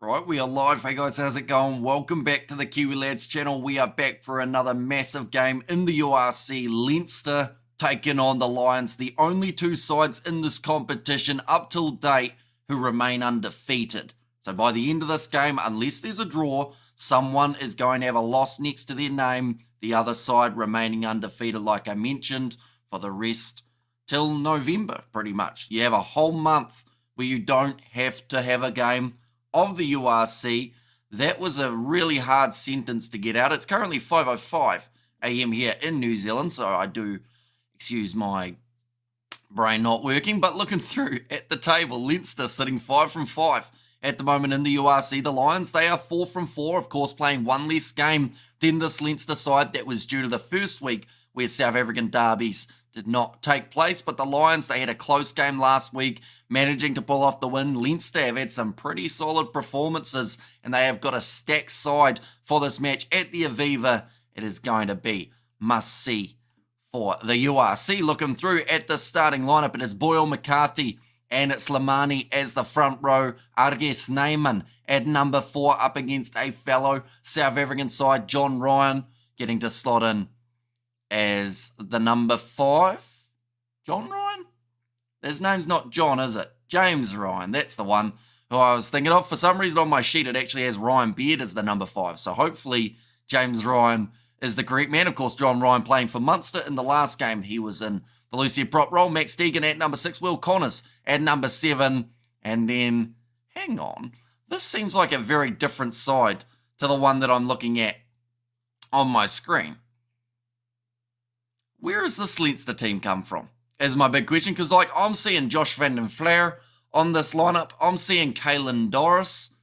Right, we are live. Hey guys, how's it going? Welcome back to the Kiwi Lads channel. We are back for another massive game in the URC. Leinster taking on the Lions, the only two sides in this competition up till date who remain undefeated. So by the end of this game, unless there's a draw, someone is going to have a loss next to their name. The other side remaining undefeated, like I mentioned, for the rest till November, pretty much. You have a whole month where you don't have to have a game of the URC. That was a really hard sentence to get out. It's currently 5:05 a.m. here in New Zealand, so I do excuse my brain not working. But looking through at the table, Leinster sitting 5 from 5 at the moment in the URC. The Lions, they are 4 from 4, of course, playing one less game than this Leinster side. That was due to the first week where South African derbies did not take place. But the Lions, they had a close game last week, managing to pull off the win. Leinster have had some pretty solid performances, and they have got a stacked side for this match at the Aviva. It is going to be must-see for the URC. Looking through at the starting lineup, it is Boyle, McCarthy, and Slimani as the front row. Arges Neyman at number 4 up against a fellow South African side, John Ryan, getting to slot in as the number 5. John Ryan? His name's not John, is it? James Ryan, that's the one who I was thinking of. For some reason on my sheet, it actually has Ryan Beard as the number 5. So hopefully James Ryan is the correct man. Of course, John Ryan playing for Munster in the last game. He was in the Lucia prop role. Max Deegan at number 6. Will Connors at number 7. And then, hang on. This seems like a very different side to the one that I'm looking at on my screen. Where has this Leinster team come from? Is my big question, because I'm seeing Josh van den Vlaer on this lineup. I'm seeing Caelan Doris.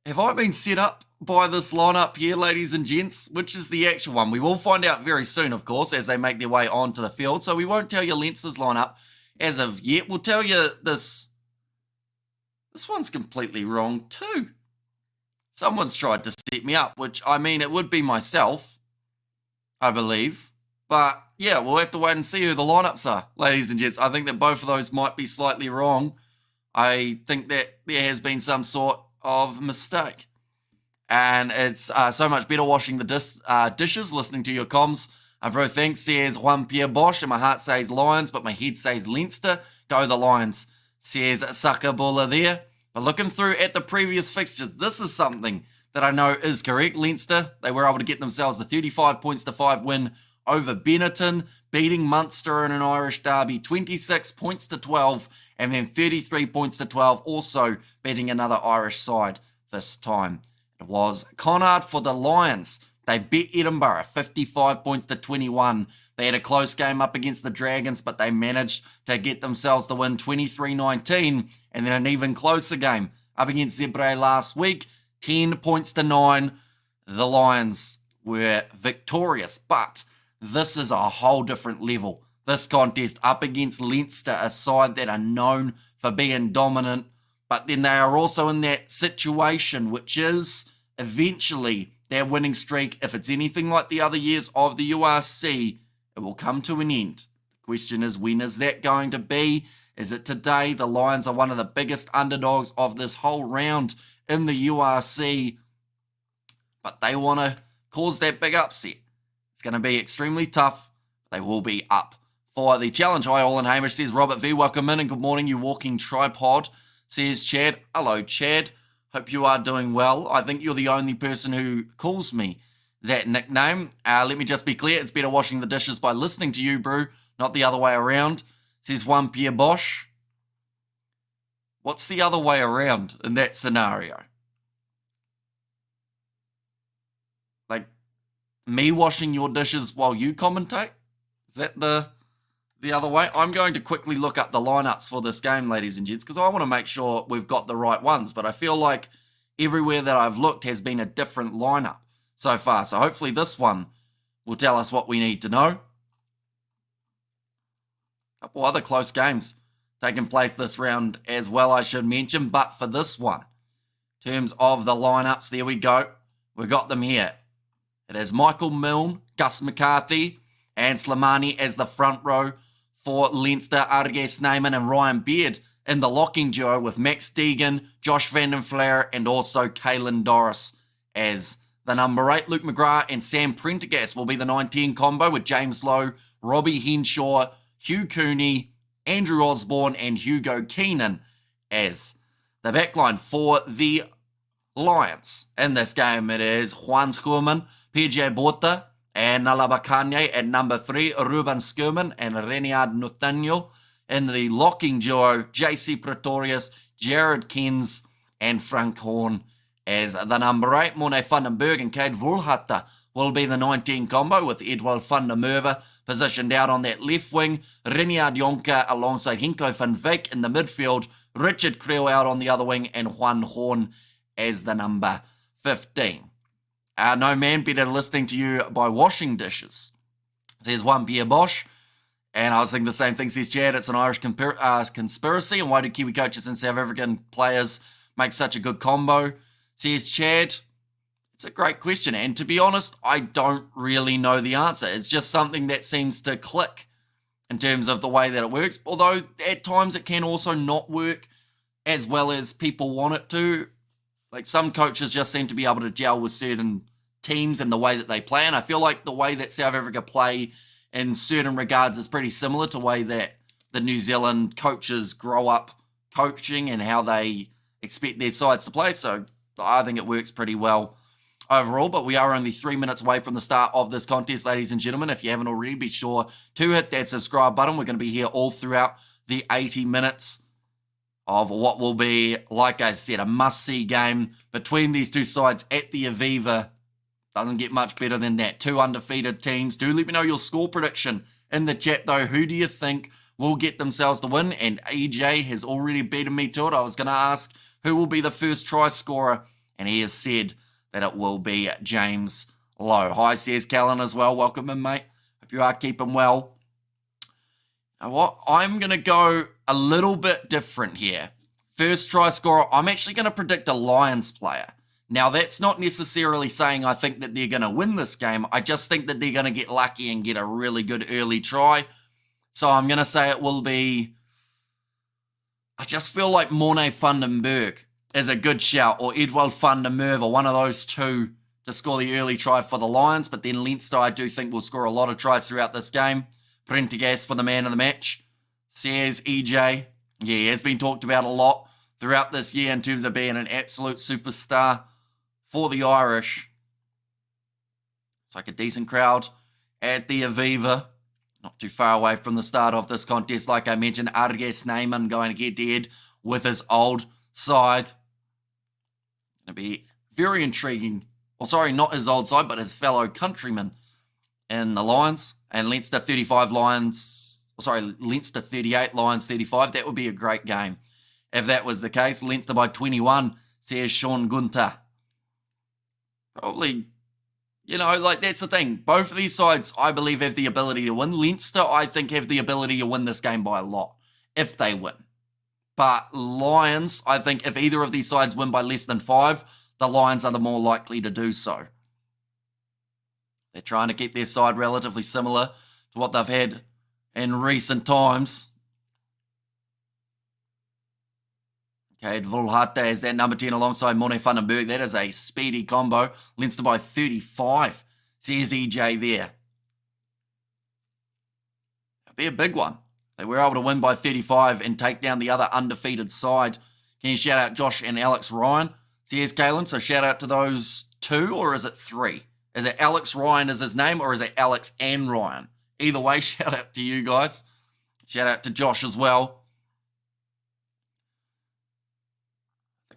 Have I been set up by this lineup here, ladies and gents? Which is the actual one? We will find out very soon, of course, as they make their way onto the field. So we won't tell you Leinster's lineup as of yet. We'll tell you this. This one's completely wrong too. Someone's tried to set me up, which, I mean, it would be myself, I believe. But yeah, we'll have to wait and see who the lineups are, ladies and gents. I think that both of those might be slightly wrong. I think that there has been some sort of mistake. And it's so much better washing the dishes, listening to your comms. Bro, thanks, says Juan Pierre Bosch, and my heart says Lions, but my head says Leinster. Go the Lions, says Sakabula there. But looking through at the previous fixtures, this is something that I know is correct. Leinster, they were able to get themselves the 35 points to 5 win over Benetton, beating Munster in an Irish derby 26 points to 12, and then 33 points to 12, also beating another Irish side this time. It was Connacht for the Lions. They beat Edinburgh 55 points to 21. They had a close game up against the Dragons, but they managed to get themselves the win 23-19, and then an even closer game up against Zebre last week, 10 points to 9. The Lions were victorious, but this is a whole different level. This contest up against Leinster, a side that are known for being dominant, but then they are also in that situation, which is eventually their winning streak. If it's anything like the other years of the URC, it will come to an end. The question is, when is that going to be? Is it today? The Lions are one of the biggest underdogs of this whole round in the URC, but they want to cause that big upset. It's going to be extremely tough. They will be up for the challenge. Hi, all, and Hamish, says Robert V. Welcome in, and good morning, you walking tripod, says Chad. Hello, Chad. Hope you are doing well. I think you're the only person who calls me that nickname. Let me just be clear. It's better washing the dishes by listening to you, brew, not the other way around, says Juan Pierre Bosch. What's the other way around in that scenario? Like, me washing your dishes while you commentate? Is that the other way? I'm going to quickly look up the lineups for this game, ladies and gents, because I want to make sure we've got the right ones. But I feel like everywhere that I've looked has been a different lineup so far. So hopefully this one will tell us what we need to know. A couple other close games taking place this round as well, I should mention. But for this one, in terms of the lineups, there we go. We've got them here. It is Michael Milne, Gus McCarthy, and Slimani as the front row for Leinster. Arges Neyman and Ryan Beard in the locking duo with Max Deegan, Josh Van den Flair, and also Caelan Doris as the number 8. Luke McGrath and Sam Prendergast will be the 9-10 combo with James Lowe, Robbie Henshaw, Hugh Cooney, Andrew Osborne, and Hugo Keenan as the backline for the Lions. In this game, it is Juan Schumann, PJ Bota, and Nalaba Kanye at number 3, Ruben Skurman and Reniard Nathaniel. In the locking duo, JC Pretorius, Jared Kens, and Frank Horn as the number 8. Morne van den Berg and Cade Volhata will be the 19 combo with Edward van der Merwe positioned out on that left wing. Reniard Jonker alongside Henko van Wyk in the midfield. Richard Creel out on the other wing and Juan Horn as the number 15. No man better listening to you by washing dishes, says one Pierre Bosch. And I was thinking the same thing, says Chad. It's an Irish conspiracy. And why do Kiwi coaches and South African players make such a good combo? Says Chad. It's a great question. And to be honest, I don't really know the answer. It's just something that seems to click in terms of the way that it works. Although at times it can also not work as well as people want it to. Like some coaches just seem to be able to gel with certain teams and the way that they play. And I feel like the way that South Africa play in certain regards is pretty similar to the way that the New Zealand coaches grow up coaching and how they expect their sides to play. So I think it works pretty well overall. But we are only 3 minutes away from the start of this contest, ladies and gentlemen. If you haven't already, be sure to hit that subscribe button. We're going to be here all throughout the 80 minutes of what will be, like I said, a must-see game between these two sides at the Aviva. Doesn't get much better than that. 2 undefeated teams. Do let me know your score prediction in the chat, though. Who do you think will get themselves to win? And EJ has already beaten me to it. I was going to ask who will be the first try scorer, and he has said that it will be James Lowe. Hi, says Callan as well. Welcome in, mate. Hope you are keeping well. Now what? I'm going to go a little bit different here. First try scorer, I'm actually going to predict a Lions player. Now, that's not necessarily saying I think that they're going to win this game. I just think that they're going to get lucky and get a really good early try. So I'm going to say it will be... I just feel like Morne van den Berg is a good shout, or Edward van der Merwe, one of those two to score the early try for the Lions. But then Leinster, I do think, will score a lot of tries throughout this game. Prendergast for the man of the match. Says EJ. Yeah, he has been talked about a lot throughout this year in terms of being an absolute superstar for the Irish. It's like a decent crowd at the Aviva. Not too far away from the start of this contest. Like I mentioned, Arge Snyman going to get dead with his old side. Going to be very intriguing. Well, sorry, not his old side, but his fellow countrymen in the Lions. And Leinster 35 Lions, Leinster 38, Lions 35. That would be a great game if that was the case. Leinster by 21, says Sean Gunter. Probably, that's the thing. Both of these sides, I believe, have the ability to win. Leinster, I think, have the ability to win this game by a lot, if they win. But Lions, I think, if either of these sides win by less than 5, the Lions are the more likely to do so. They're trying to keep their side relatively similar to what they've had in recent times. Okay, Volhata is that number 10 alongside Morne van den Berg. That is a speedy combo. Leinster by 35. Says EJ there. It'll be a big one. They were able to win by 35 and take down the other undefeated side. Can you shout out Josh and Alex Ryan? Says Kalen. So shout out to those 2, or is it 3? Is it Alex Ryan is his name, or is it Alex and Ryan? Either way, shout out to you guys. Shout out to Josh as well.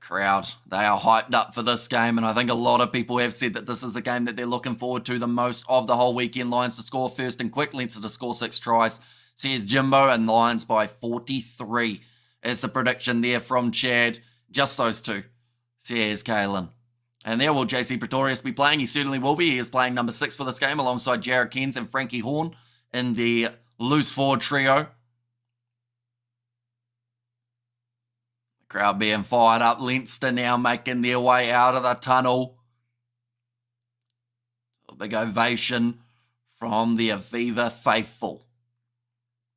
Crowd, they are hyped up for this game, and I think a lot of people have said that this is the game that they're looking forward to the most of the whole weekend. Lions to score first and quick, Leinster to score 6 tries, says Jimbo, and Lions by 43 is the prediction there from Chad. Just those 2, says Kalen. And there will JC Pretorius be playing. He certainly will be. He is playing number 6 for this game alongside Jared Kens and Frankie Horn in the loose forward trio. Crowd being fired up. Leinster now making their way out of the tunnel. A big ovation from the Aviva faithful.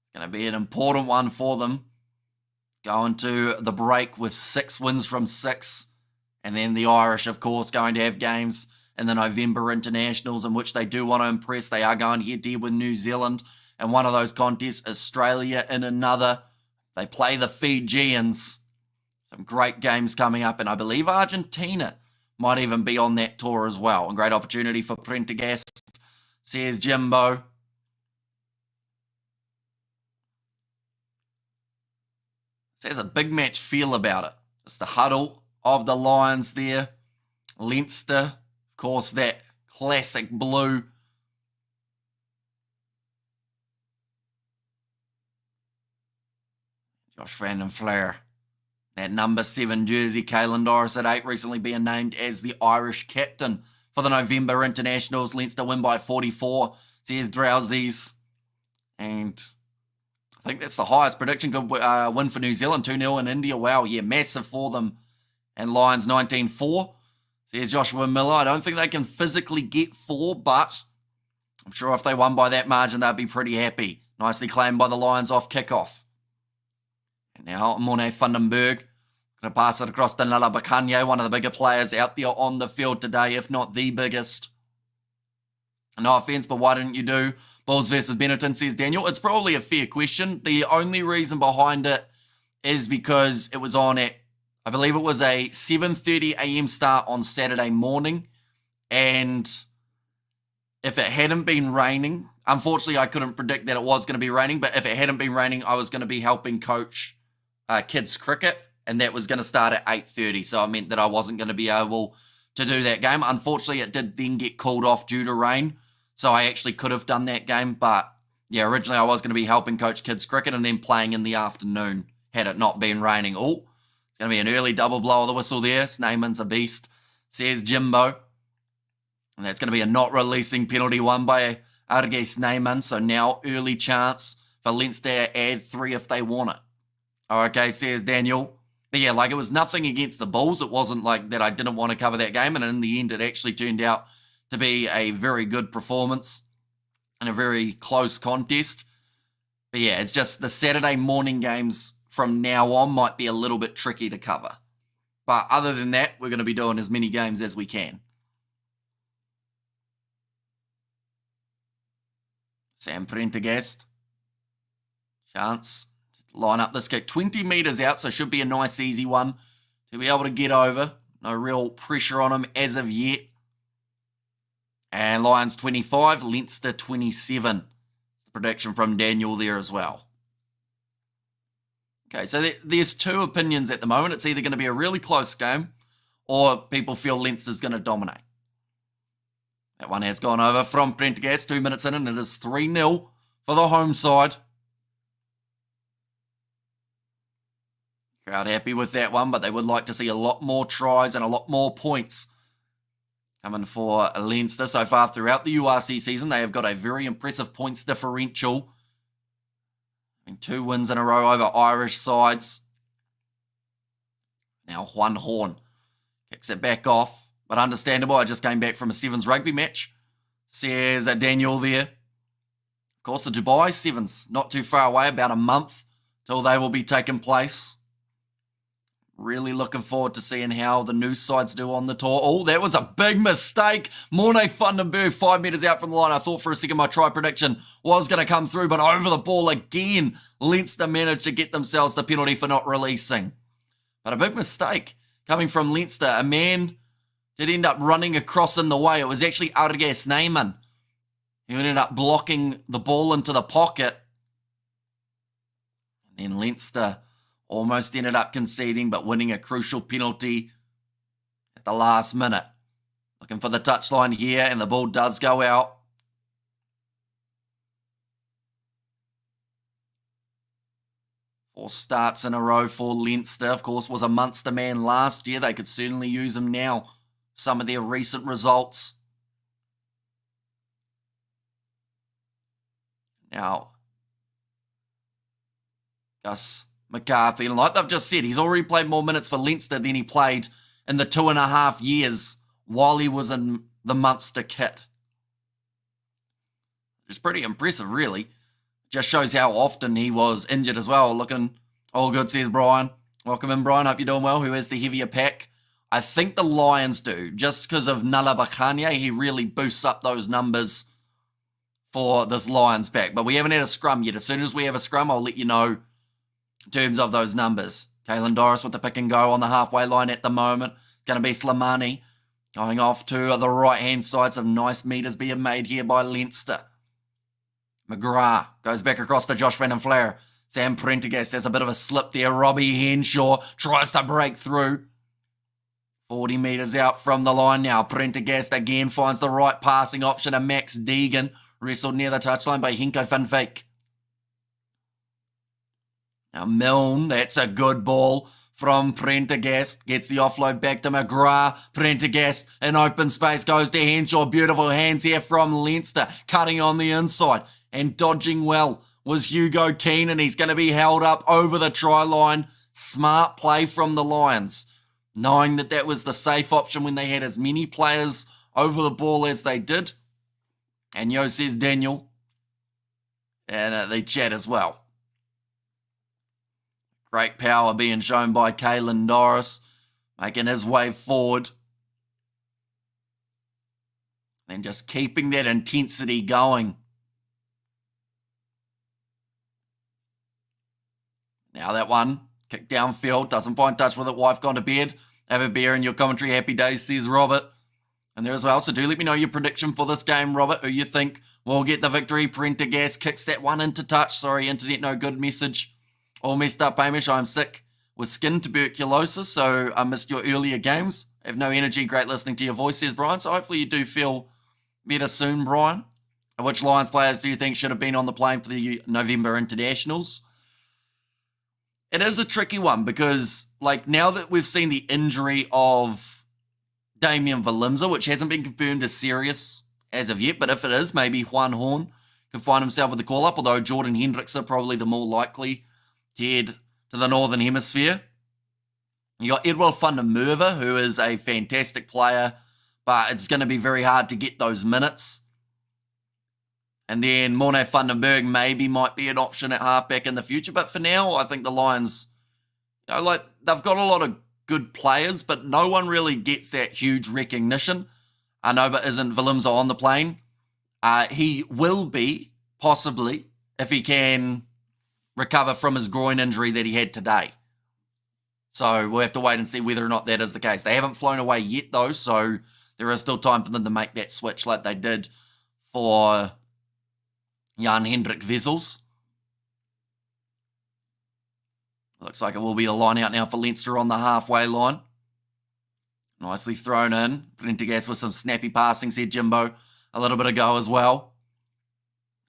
It's going to be an important one for them going to the break with 6 wins from 6. And then the Irish, of course, going to have games in the November internationals in which they do want to impress. They are going head-to-head with New Zealand. And one of those contests, Australia in another. They play the Fijians. Some great games coming up. And I believe Argentina might even be on that tour as well. A great opportunity for Prendergast, says Jimbo. There's a big match feel about it. It's the huddle of the Lions there. Leinster, of course, that classic blue. Josh Van den Flair. That number 7 jersey, Caelan Doris at 8, recently being named as the Irish captain for the November internationals. Leinster win by 44, says Drowsies. And I think that's the highest prediction. Good win for New Zealand, 2-0 in India. Wow, yeah, massive for them. And Lions 19-4, says Joshua Miller. I don't think they can physically get 4, but I'm sure if they won by that margin, they'd be pretty happy. Nicely claimed by the Lions off kickoff. And now Morne Vandenberg going to pass it across to Nala Bakanye, one of the bigger players out there on the field today, if not the biggest. No offense, but why didn't you do Bulls versus Benetton, says Daniel. It's probably a fair question. The only reason behind it is because it was on at, I believe it was a 7:30 a.m. start on Saturday morning. And if it hadn't been raining, unfortunately I couldn't predict that it was going to be raining, but if it hadn't been raining, I was going to be helping coach kids cricket, and that was going to start at 8:30. So it meant that I wasn't going to be able to do that game. Unfortunately, it did then get called off due to rain. So I actually could have done that game. But yeah, originally I was going to be helping coach kids cricket and then playing in the afternoon had it not been raining. Oh, it's going to be an early double blow of the whistle there. Sneyman's a beast, says Jimbo. And that's going to be a not releasing penalty won by Arge Sneyman. So now early chance for Leinster to add 3 if they want it. Okay, says Daniel. But yeah, like it was nothing against the Bulls. It wasn't like that I didn't want to cover that game. And in the end, it actually turned out to be a very good performance and a very close contest. But yeah, it's just the Saturday morning games from now on might be a little bit tricky to cover. But other than that, we're going to be doing as many games as we can. Sam Prendergast. Chance to line up this kick. 20 metres out, so should be a nice easy one to be able to get over. No real pressure on him as of yet. And Lions 25, Leinster 27. The prediction from Daniel there as well. Okay, so there's 2 opinions at the moment. It's either going to be a really close game or people feel Leinster's going to dominate. That one has gone over from Prendergast, 2 minutes in, and it is 3-0 for the home side. Crowd happy with that one, but they would like to see a lot more tries and a lot more points coming for Leinster. So far throughout the URC season, they have got a very impressive points differential. And 2 wins in a row over Irish sides. Now Juan Horn kicks it back off, but understandable. I just came back from a Sevens rugby match, says Daniel there. Of course, the Dubai Sevens, not too far away, about a month till they will be taking place. Really looking forward to seeing how the new sides do on the tour. Oh, that was a big mistake. Morne Vandenberg, 5 metres out from the line. I thought for a second my try prediction was going to come through, but over the ball again. Leinster managed to get themselves the penalty for not releasing. But a big mistake coming from Leinster. A man did end up running across in the way. It was actually Arge Sneyman who ended up blocking the ball into the pocket. And then Leinster almost ended up conceding, but winning a crucial penalty at the last minute. Looking for the touchline here, and the ball does go out. Four starts in a row for Leinster. Of course, was a Munster man last year. They could certainly use him now. Some of their recent results. Now, Gus McCarthy, and like they've just said, he's already played more minutes for Leinster than he played in the 2.5 years while he was in the Munster kit. It's pretty impressive, really. Just shows how often he was injured as well. Looking All good, says Brian. Welcome in, Brian. Hope you're doing well. Who has the heavier pack? I think the Lions do, just because of Nala Bakanye. He really boosts up those numbers for this Lions pack. But we haven't had a scrum yet. As soon as we have a scrum, I'll let you know in terms of those numbers. Kalen Doris with the pick and go on the halfway line at the moment. It's going to be Slimani going off to the right-hand side. Some nice meters being made here by Leinster. McGrath goes back across to Josh Van den Flair. Sam Prendergast has a bit of a slip there. Robbie Henshaw tries to break through. 40 metres out from the line now. Prendergast again finds the right passing option. And Max Deegan wrestled near the touchline by Henko van Vyk. Now Milne, that's a good ball from Prendergast. Gets the offload back to McGrath. Prendergast in open space goes to Henshaw. Beautiful hands here from Leinster. Cutting on the inside and dodging well was Hugo Keenan. He's going to be held up over the try line. Smart play from the Lions, knowing that that was the safe option when they had as many players over the ball as they did. And Yo says Daniel. And they chat as well. Great power being shown by Kalen Doris, making his way forward. And just keeping that intensity going. Now that one, kick downfield, doesn't find touch with it. Wife gone to bed. Have a beer in your commentary. Happy days, says Robert. And there as well. So do let me know your prediction for this game, Robert. Who you think will get the victory. Prendergast kicks that one into touch. Sorry, internet no good message. All messed up, Hamish. I'm sick with skin tuberculosis, so I missed your earlier games. I have no energy. Great listening to your voice, says Brian. So hopefully you do feel better soon, Brian. Which Lions players do you think should have been on the plane for the November internationals? It is a tricky one because, like, now that we've seen the injury of Damien Valimza, which hasn't been confirmed as serious as of yet, but if it is, maybe Juan Horn could find himself with the call-up, although Jordan Hendricks are probably the more likely to head to the Northern Hemisphere. You got Edward van der Merwe, who is a fantastic player, but it's going to be very hard to get those minutes. And then Morne van den Berg maybe might be an option at halfback in the future. But for now, I think the Lions, they've got a lot of good players, but no one really gets that huge recognition. I know, but isn't Valimza on the plane? He will be, possibly, if he can recover from his groin injury that he had today. So we'll have to wait and see whether or not that is the case. They haven't flown away yet, though, so there is still time for them to make that switch like they did for Jan Hendrik Wessels. Looks like it will be the line out now for Leinster on the halfway line. Nicely thrown in. Prendergast with some snappy passing, said Jimbo. A little bit of go as well.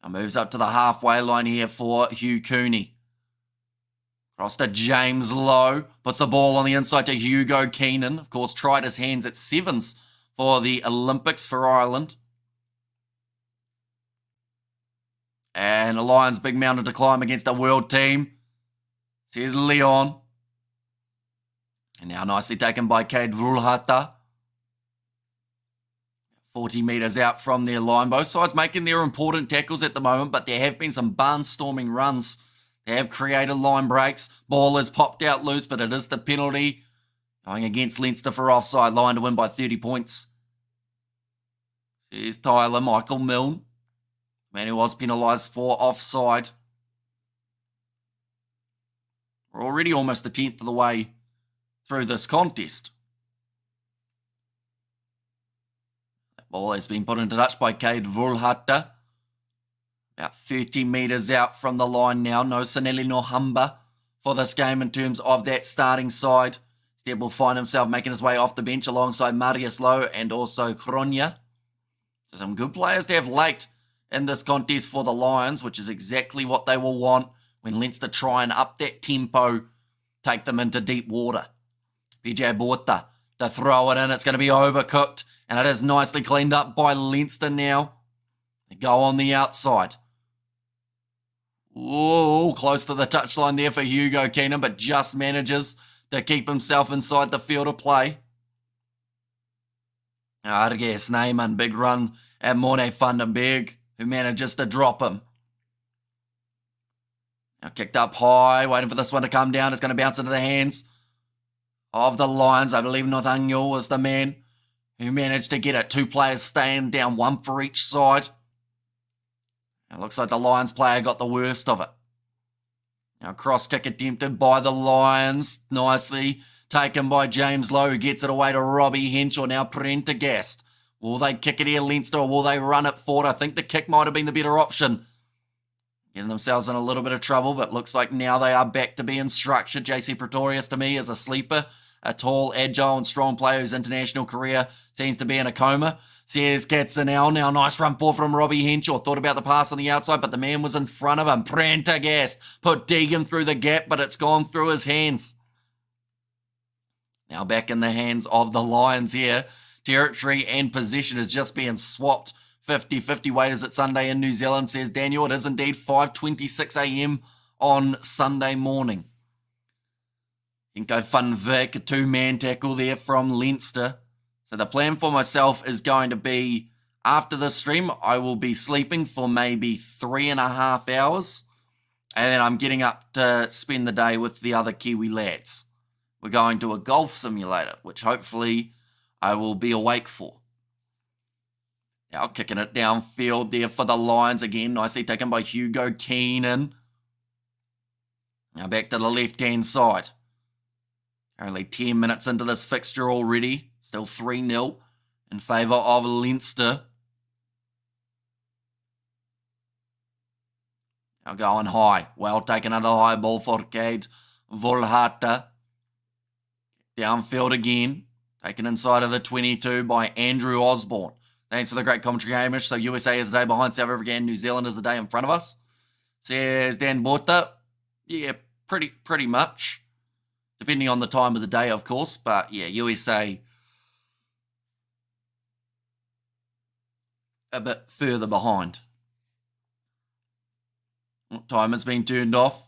Now moves up to the halfway line here for Hugh Cooney. Cross to James Lowe. Puts the ball on the inside to Hugo Keenan. Of course, tried his hands at sevens for the Olympics for Ireland. And the Lions big mountain to climb against a world team, says Leon. And now nicely taken by Cade Vulhata. 40 metres out from their line. Both sides making their important tackles at the moment, but there have been some barnstorming runs. They have created line breaks. Ball is popped out loose, but it is the penalty. Going against Leinster for offside line to win by 30 points. Here's Tyler Michael Milne. Man who was penalised for offside. We're already almost a tenth of the way through this contest. That ball has been put into touch by Cade Vulhata. About 30 metres out from the line now. No Sanelli nor Humber for this game in terms of that starting side. Stead will find himself making his way off the bench alongside Marius Lowe and also Kronya. So some good players to have late in this contest for the Lions, which is exactly what they will want when Leinster try and up that tempo, take them into deep water. PJ Borta to throw it in. It's going to be overcooked, and it is nicely cleaned up by Leinster now. They go on the outside. Ooh, close to the touchline there for Hugo Keenan, but just manages to keep himself inside the field of play. Arges Neyman, big run at Morne van den Berg, who manages to drop him. Now kicked up high, waiting for this one to come down. It's going to bounce into the hands of the Lions. I believe Northangel was the man who managed to get it. 2 players staying down, 1 for each side. It looks like the Lions player got the worst of it. Now cross kick attempted by the Lions. Nicely taken by James Lowe, who gets it away to Robbie Henshaw. Now Prendergast. Will they kick it here, Leinster, or will they run it forward? I think the kick might have been the better option. Getting themselves in a little bit of trouble, but looks like now they are back to being structured. JC Pretorius, to me, is a sleeper. A tall, agile, and strong player whose international career seems to be in a coma. Says Katzenel. Now nice run forward from Robbie Henshaw. Thought about the pass on the outside, but the man was in front of him. Prendergast put Deegan through the gap, but it's gone through his hands. Now back in the hands of the Lions here. Territory and position is just being swapped. 50-50 waiters at Sunday in New Zealand, says Daniel. It is indeed 5:26 a.m. on Sunday morning. Inko Van Vick, a 2-man tackle there from Leinster. So the plan for myself is going to be, after this stream, I will be sleeping for maybe 3.5 hours. And then I'm getting up to spend the day with the other Kiwi lads. We're going to a golf simulator, which hopefully I will be awake for. Now kicking it downfield there for the Lions again. Nicely taken by Hugo Keenan. Now back to the left-hand side. Only 10 minutes into this fixture already. Still 3-0 in favour of Leinster. Now going high. Well taken under the high ball for Cade Volhata. Downfield again. Taken inside of the 22 by Andrew Osborne. Thanks for the great commentary, Hamish. So USA is a day behind South Africa and New Zealand is a day in front of us. Says Dan Borta. Yeah, pretty much. Depending on the time of the day, of course. But yeah, USA a bit further behind. What time has been turned off?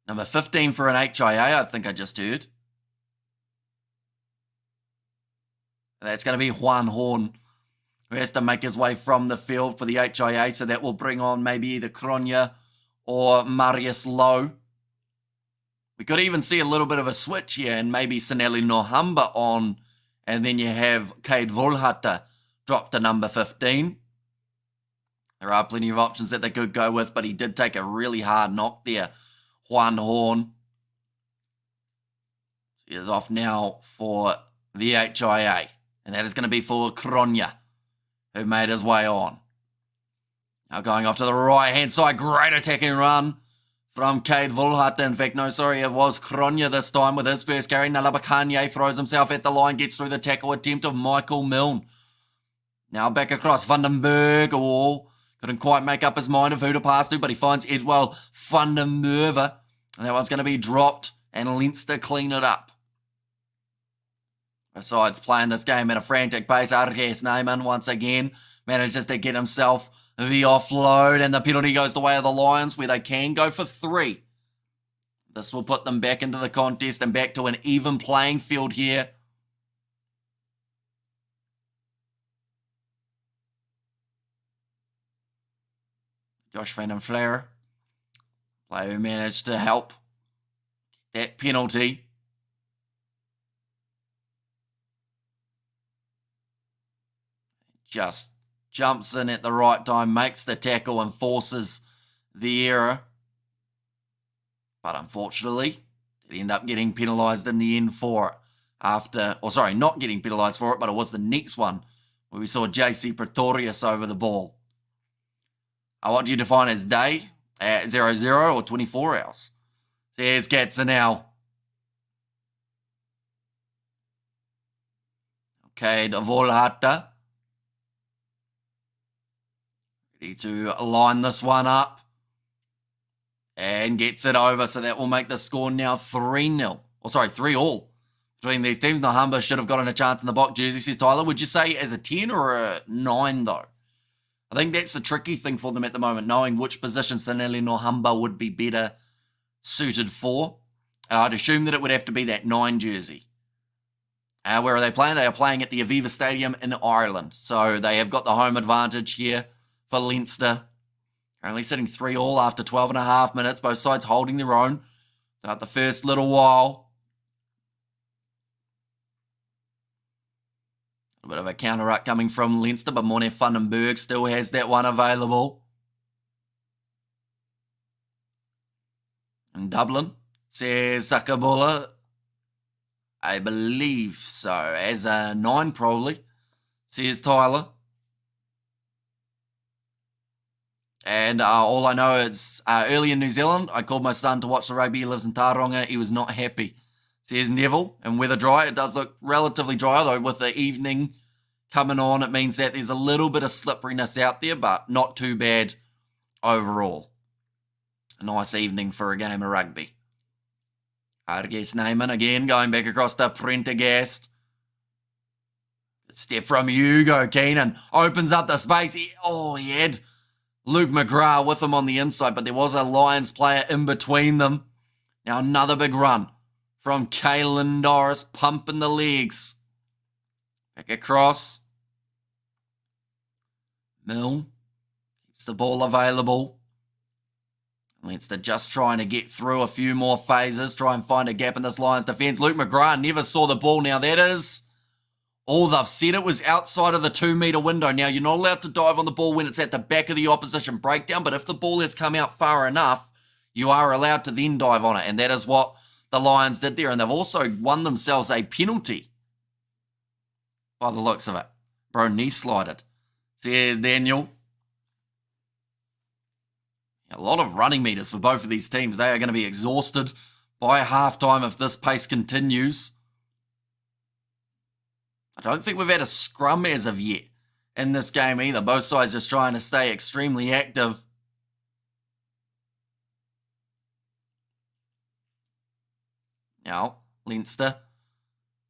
Number 15 for an HIA, I think I just heard. That's going to be Juan Horn, who has to make his way from the field for the HIA. So that will bring on maybe either Kronya or Marius Lowe. We could even see a little bit of a switch here and maybe Sinelli Nohamba on. And then you have Cade Volhata drop to number 15. There are plenty of options that they could go with, but he did take a really hard knock there. Juan Horn. He is off now for the HIA. And that is going to be for Kronya, who made his way on. Now going off to the right-hand side. Great attacking run from Cade Volhata. In fact, no, sorry, it was Kronya this time with his first carry. Nalabakanye throws himself at the line, gets through the tackle attempt of Michael Milne. Now back across Vandenberg. Oh, couldn't quite make up his mind of who to pass to, but he finds Edwell Vandenmerwe. And that one's going to be dropped, and Leinster clean it up. Besides playing this game at a frantic pace, Arges Neyman once again manages to get himself the offload, and the penalty goes the way of the Lions, where they can go for 3. This will put them back into the contest and back to an even playing field here. Josh Van den Flair, player who managed to help that penalty. Just jumps in at the right time, makes the tackle and forces the error. But unfortunately, did end up getting penalised in the end for it. Not getting penalised for it, but it was the next one where we saw JC Pretorius over the ball. What do you define as day? 00 or 24 hours? So here's Katzenel. Okay, Volhata. Ready to line this one up. And gets it over, so that will make the score now 3-0. 3-3 between these teams. Nohamba should have gotten a chance in the box jersey, says Tyler. Would you say as a 10 or a 9, though? I think that's the tricky thing for them at the moment, knowing which position Sinelli Nohamba would be better suited for. And I'd assume that it would have to be that 9 jersey. Where are they playing? They are playing at the Aviva Stadium in Ireland. So they have got the home advantage here for Leinster. Currently sitting 3-all after 12.5 minutes. Both sides holding their own throughout the first little while. A bit of a counter-up coming from Leinster, but Morne Vandenberg still has that one available. And Dublin, says Sakabula. I believe so. As a 9 probably, says Tyler. And all I know is early in New Zealand, I called my son to watch the rugby. He lives in Taronga. He was not happy, says Neville. And weather dry, it does look relatively dry, though with the evening coming on, it means that there's a little bit of slipperiness out there, but not too bad overall. A nice evening for a game of rugby. Arges Neyman again going back across to Prendergast. Step from Hugo Keenan opens up the space. He had Luke McGrath with him on the inside, but there was a Lions player in between them. Now another big run from Caelan Doris, pumping the legs. Back across. Milne keeps the ball available. Leinster just trying to get through a few more phases, try and find a gap in this Lions defence. Luke McGrath never saw the ball. Now that is all they've said. It was outside of the 2-metre window. Now you're not allowed to dive on the ball when it's at the back of the opposition breakdown, but if the ball has come out far enough, you are allowed to then dive on it. And that is what the Lions did there. And they've also won themselves a penalty by the looks of it. Bro, knee slided. Says Daniel. A lot of running meters for both of these teams. They are going to be exhausted by halftime if this pace continues. I don't think we've had a scrum as of yet in this game either. Both sides just trying to stay extremely active. Now, Leinster,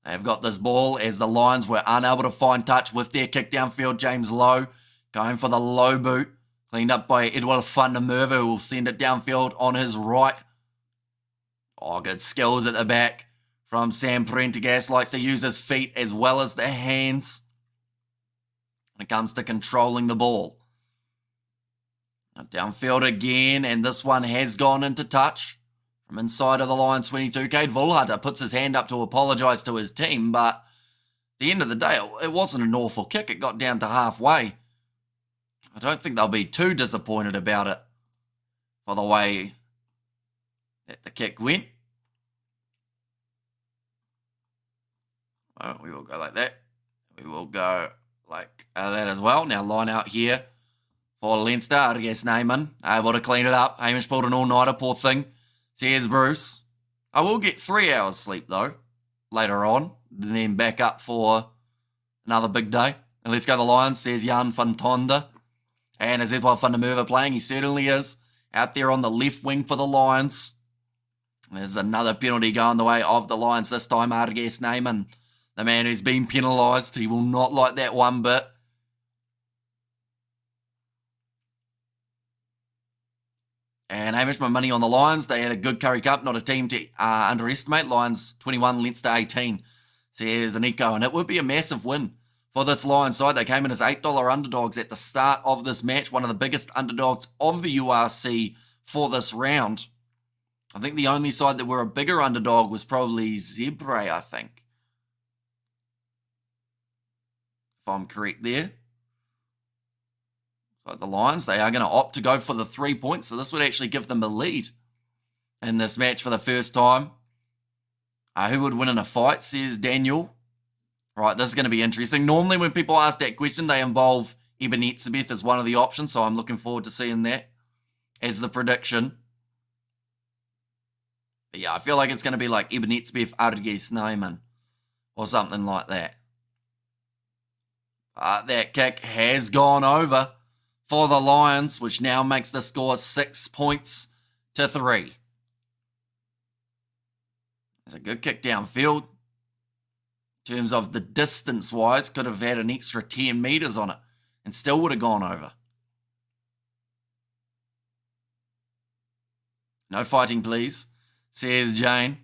they've got this ball as the Lions were unable to find touch with their kick downfield. James Lowe going for the low boot. Cleaned up by Edward van der Merwe, who will send it downfield on his right. Oh, good skills at the back from Sam Prendergast. Likes to use his feet as well as the hands when it comes to controlling the ball. Now downfield again, and this one has gone into touch from inside of the Lions 22. Cade Vullhutter puts his hand up to apologise to his team, but at the end of the day, it wasn't an awful kick. It got down to halfway. I don't think they'll be too disappointed about it for the way that the kick went. Well, we will go like that. We will go like that as well. Now line out here for Leinster. Arges Neyman able to clean it up. Hamish pulled an all-nighter, poor thing. Says Bruce. I will get 3 hours sleep though later on. And then back up for another big day. And let's go the Lions, says Jan van Tonder. And is Edward van der Merwe playing? He certainly is. Out there on the left wing for the Lions. There's another penalty going the way of the Lions this time. Arges Neyman, the man who's been penalised. He will not like that one bit. And Hamish, my money on the Lions. They had a good Curry Cup, not a team to underestimate. Lions 21, Leinster 18, says Aniko. And it would be a massive win for this Lions side. They came in as $8 underdogs at the start of this match. One of the biggest underdogs of the URC for this round. I think the only side that were a bigger underdog was probably Zebre, I think. If I'm correct there. So the Lions, they are going to opt to go for the 3 points. So this would actually give them a lead in this match for the first time. Who would win in a fight, says Daniel. Right, this is going to be interesting. Normally when people ask that question, they involve Ebenezer as one of the options, so I'm looking forward to seeing that as the prediction. But yeah, I feel like it's going to be like Ebenezer, Arges Neyman, or something like that. That kick has gone over for the Lions, which now makes the score 6 points to 3. It's a good kick downfield. In terms of the distance-wise, could have had an extra 10 metres on it and still would have gone over. No fighting, please, says Jane.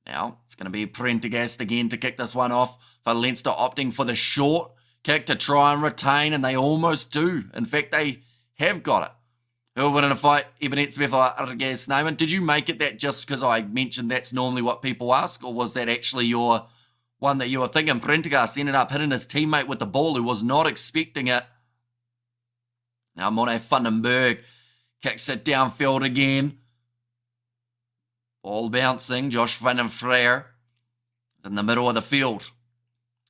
Now, it's going to be Prendergast again to kick this one off for Leinster, opting for the short kick to try and retain, and they almost do. In fact, they have got it. Who will win in a fight? EMIRATES LIONS. Did you make it that just because I mentioned that's normally what people ask, or was that actually your one that you were thinking? Prendergast ended up hitting his teammate with the ball who was not expecting it. Now Morne Vandenberg kicks it downfield again. Ball bouncing. Josh Van den Flair in the middle of the field.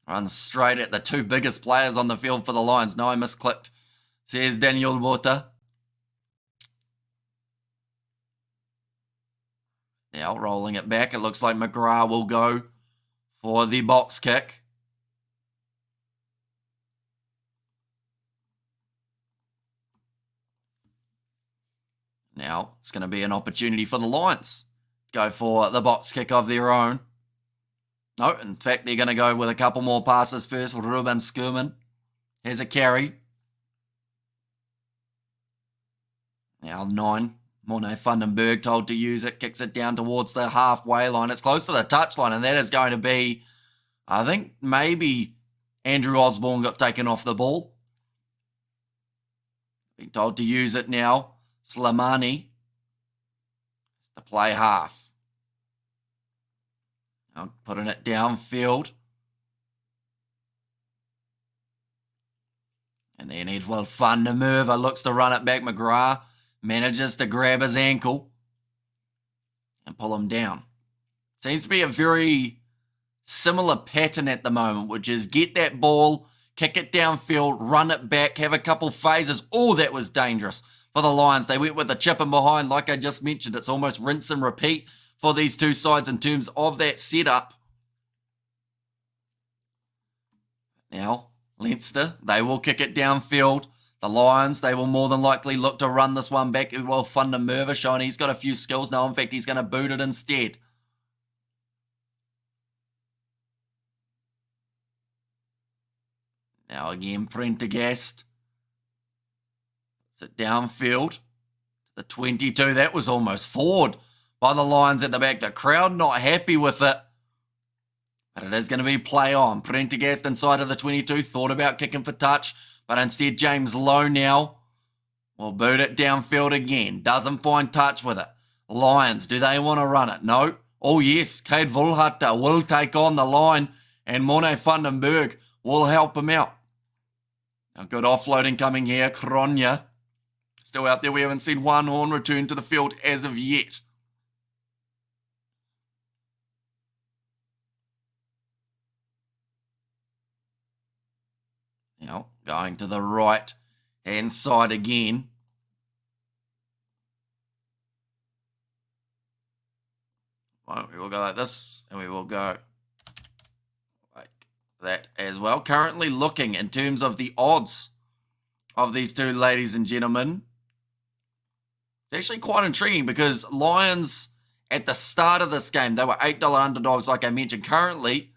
Runs straight at the two biggest players on the field for the Lions. No, I misclicked. Says Daniel Water. Now rolling it back. It looks like McGrath will go for the box kick. Now it's going to be an opportunity for the Lions. Go for the box kick of their own. No, in fact, they're going to go with a couple more passes first. Ruben Skurman has a carry. Now 9. Morne Vandenberg told to use it. Kicks it down towards the halfway line. It's close to the touchline, and that is going to be, I think, maybe Andrew Osborne got taken off the ball. Being told to use it now. Slimani to play half. Now putting it downfield. And then Edward Van der Merwe looks to run it back. McGrath manages to grab his ankle and pull him down. Seems to be a very similar pattern at the moment, which is get that ball, kick it downfield, run it back, have a couple phases. Oh, that was dangerous for the Lions. They went with the chip in behind. Like I just mentioned, it's almost rinse and repeat for these two sides in terms of that setup. Now, Leinster, they will kick it downfield. The Lions, they will more than likely look to run this one back. Well, Van der Merwe showing he's got a few skills now. In fact, he's going to boot it instead. Now again, Prendergast. It's downfield. The 22, that was almost forward by the Lions at the back. The crowd not happy with it. But it is going to be play on. Prendergast inside of the 22. Thought about kicking for touch. But instead, James Lowe now will boot it downfield again. Doesn't find touch with it. Lions, do they want to run it? No. Oh, yes. Cade Vulhata will take on the line. And Morne Vandenberg will help him out. Now, good offloading coming here. Kronya still out there. We haven't seen one horn return to the field as of yet. Now, going to the right-hand side again. Well, we will go like this, and we will go like that as well. Currently looking in terms of the odds of these two, ladies and gentlemen. It's actually quite intriguing because Lions, at the start of this game, they were $8 underdogs, like I mentioned. Currently,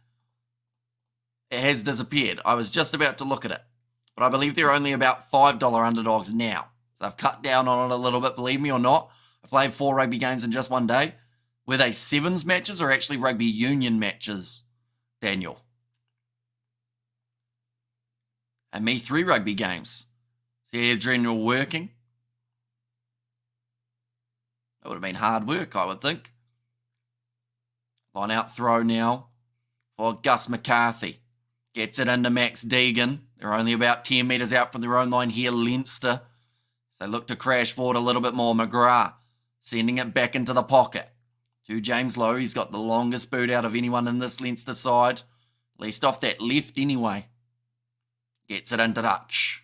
it has disappeared. I was just about to look at it. But I believe they're only about $5 underdogs now. So I've cut down on it a little bit, believe me or not. I played 4 rugby games in just one day. Were they sevens matches or actually rugby union matches, Daniel? And me 3 rugby games. See, general working. That would have been hard work, I would think. Line out throw now for Gus McCarthy. Gets it into Max Deegan. They're only about 10 metres out from their own line here, Leinster. So they look to crash forward a little bit more. McGrath sending it back into the pocket to James Lowe. He's got the longest boot out of anyone in this Leinster side. At least off that left anyway. Gets it into touch.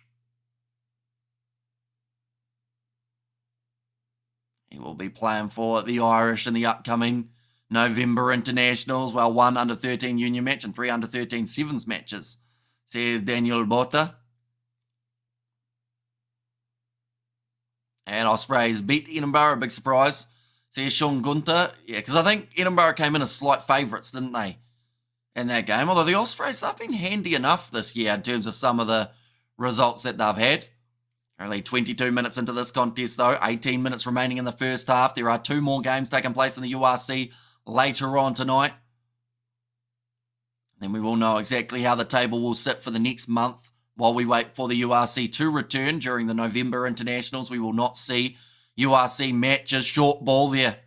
He will be playing for the Irish in the upcoming November internationals. Well, 1 under-13 union match and 3 under-13 sevens matches, says Daniel Bota. And Ospreys beat Edinburgh, a big surprise, says Sean Gunter. Yeah, because I think Edinburgh came in as slight favourites, didn't they, in that game? Although the Ospreys have been handy enough this year in terms of some of the results that they've had. Only 22 minutes into this contest, though. 18 minutes remaining in the first half. There are 2 more games taking place in the URC later on tonight. Then we will know exactly how the table will sit for the next month while we wait for the URC to return during the November internationals. We will not see URC matches. Short ball there.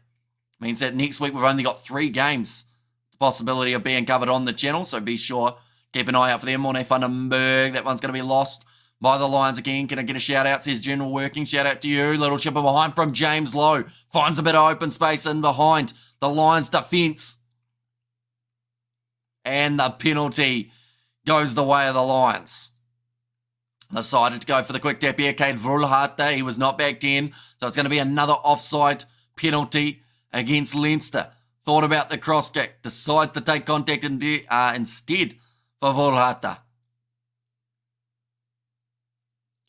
Means that next week we've only got 3 games. The possibility of being covered on the channel, so be sure, keep an eye out for them. Morne Vandenberg, that one's going to be lost by the Lions again. Can I get a shout out? Says General Working. Shout out to you. Little chipper behind from James Lowe. Finds a bit of open space in behind the Lions defence. And the penalty goes the way of the Lions. Decided to go for the quick tap here. Kate Vrulharte, he was not backed in. So it's going to be another offside penalty against Leinster. Thought about the cross kick. Decides to take contact instead for Vrulharte.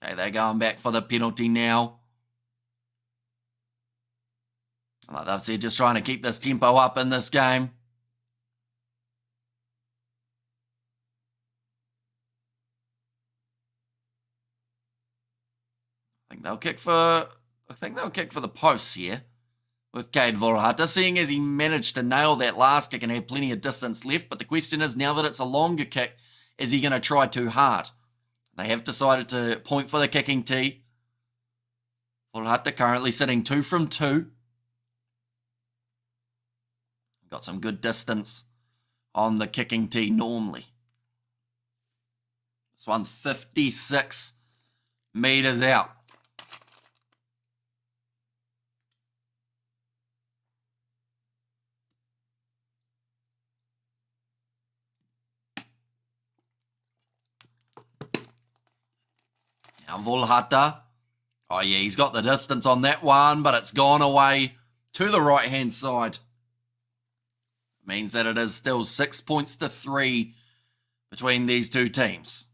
Okay, they're going back for the penalty now. Like I've said, just trying to keep this tempo up in this game. I think they'll kick for the posts here with Cade Volhata, seeing as he managed to nail that last kick and had plenty of distance left. But the question is, now that it's a longer kick, is he going to try too hard? They have decided to point for the kicking tee. Volhata currently sitting 2 from 2. Got some good distance on the kicking tee normally. This one's 56 meters out. Now Volhata, oh yeah, he's got the distance on that one, but it's gone away to the right-hand side. Means that it is still 6 points to 3 between these two teams.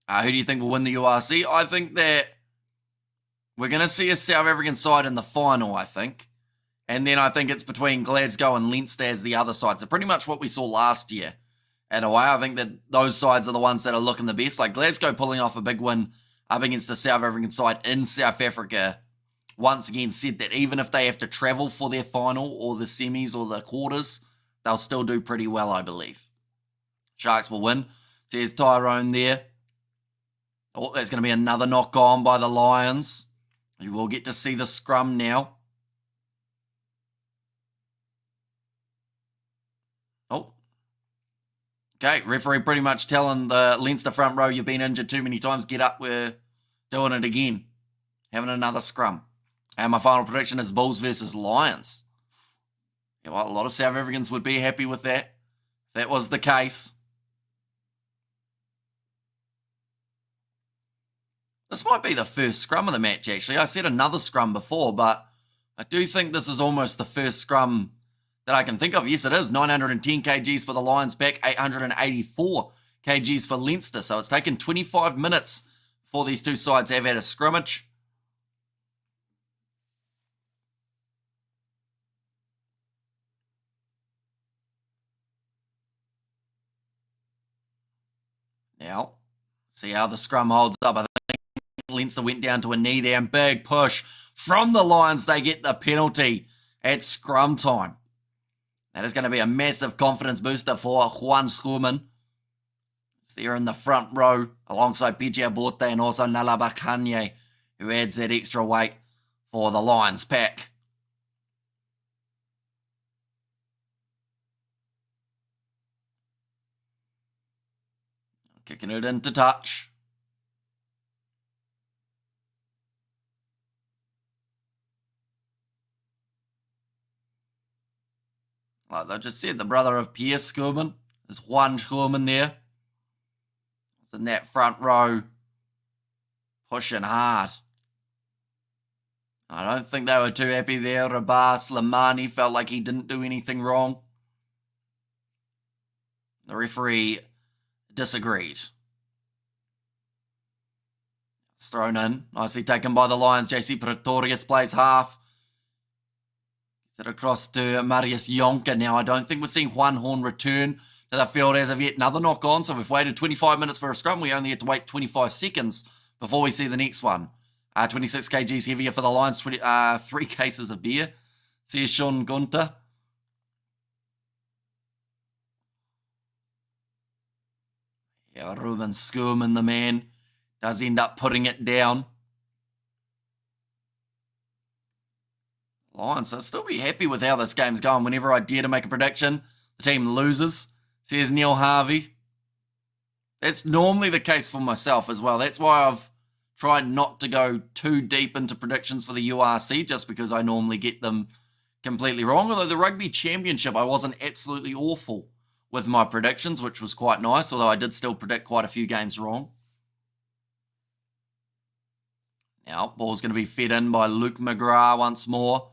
Who do you think will win the URC? I think that we're going to see a South African side in the final, I think. And then I think it's between Glasgow and Leinster as the other side. So pretty much what we saw last year. In a way, I think that those sides are the ones that are looking the best. Like Glasgow pulling off a big win up against the South African side in South Africa. Once again said that even if they have to travel for their final or the semis or the quarters, they'll still do pretty well, I believe. Sharks will win. Says Tyrone there. Oh, there's going to be another knock on by the Lions. You will get to see the scrum now. Oh. Okay, referee pretty much telling the Leinster front row, you've been injured too many times, get up, we're doing it again. Having another scrum. And my final prediction is Bulls versus Lions. Yeah, well, a lot of South Africans would be happy with that. If that was the case. This might be the first scrum of the match, actually. I said another scrum before, but I do think this is almost the first scrum that I can think of. Yes, it is. 910 kgs for the Lions pack, 884 kgs for Leinster. So it's taken 25 minutes for these two sides to have had a scrimmage. Now, see how the scrum holds up. I think Leinster went down to a knee there and big push from the Lions. They get the penalty at scrum time. That is going to be a massive confidence booster for Juan Schoeman. It's there in the front row alongside PJ Borte and also Nalaba Kanye, who adds that extra weight for the Lions pack. Kicking it into touch. Like I just said, the brother of Pierre Schoeman is Juan Schoeman there. It's in that front row, pushing hard. I don't think they were too happy there. Rabah Slimani felt like he didn't do anything wrong. The referee disagreed. It's thrown in. Nicely taken by the Lions. JC Pretorius plays half. Gets it across to Marius Jonker. Now, I don't think we're seeing Juan Horn return to the field as of yet. Another knock on. So we've waited 25 minutes for a scrum. We only had to wait 25 seconds before we see the next one. 26 kgs heavier for the Lions. 3 cases of beer. Says Sean Gunter. Yeah, Ruben Schoeman, the man, does end up putting it down. Lions, I'll still be happy with how this game's going. Whenever I dare to make a prediction, the team loses, says Neil Harvey. That's normally the case for myself as well. That's why I've tried not to go too deep into predictions for the URC, just because I normally get them completely wrong. Although the Rugby Championship, I wasn't absolutely awful with my predictions, which was quite nice, although I did still predict quite a few games wrong. Now, ball's going to be fed in by Luke McGrath once more.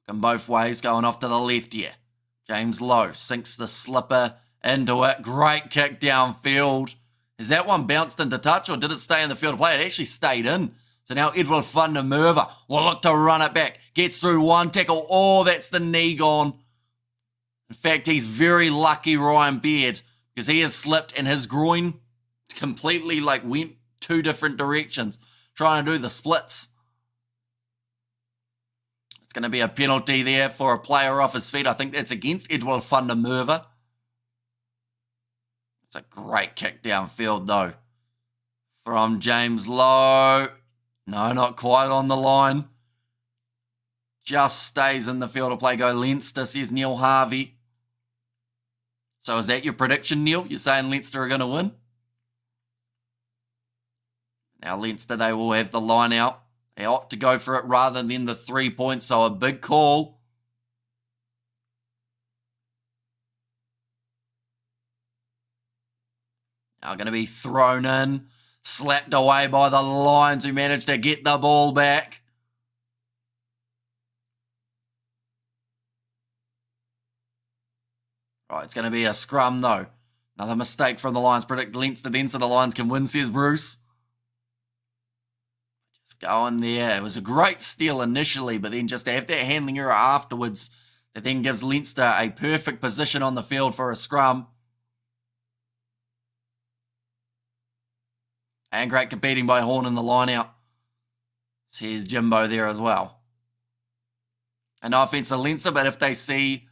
Looking both ways, going off to the left here. James Lowe sinks the slipper into it. Great kick downfield. Has that one bounced into touch, or did it stay in the field of play? It actually stayed in. So now Edward van der Merwe will look to run it back. Gets through one tackle. Oh, that's the knee gone. In fact, he's very lucky, Ryan Beard, because he has slipped and his groin completely went two different directions, trying to do the splits. It's going to be a penalty there for a player off his feet. I think that's against Edward van der Merwe. It's a great kick downfield, though, from James Lowe. No, not quite on the line. Just stays in the field of play. Go Leinster, says Neil Harvey. So is that your prediction, Neil? You're saying Leinster are going to win? Now Leinster, they will have the line out. They ought to go for it rather than the 3 points, so a big call. Now going to be thrown in, slapped away by the Lions, who managed to get the ball back. Right, it's going to be a scrum, though. Another mistake from the Lions. Predict Leinster then so the Lions can win, says Bruce. Just going there. It was a great steal initially, but then just to have that handling error afterwards, that then gives Leinster a perfect position on the field for a scrum. And great competing by Horn in the line out. Says Jimbo there as well. And no offense to Leinster, but if they see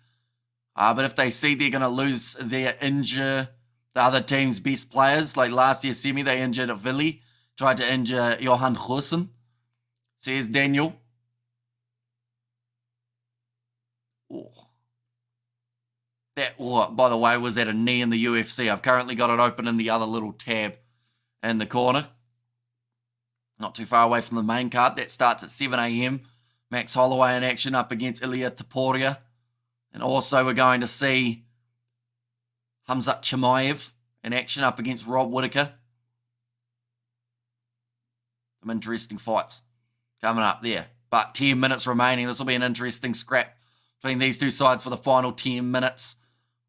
they're going to lose injure the other team's best players, like last year semi, they injured a Vili, tried to injure Johan Goosen, says Daniel. Oh. That, by the way, was at a knee in the UFC. I've currently got it open in the other little tab in the corner. Not too far away from the main card. That starts at 7 a.m. Max Holloway in action up against Ilya Taporia. And also we're going to see Hamzat Chimaev in action up against Rob Whittaker. Some interesting fights coming up there. But 10 minutes remaining. This will be an interesting scrap between these two sides for the final 10 minutes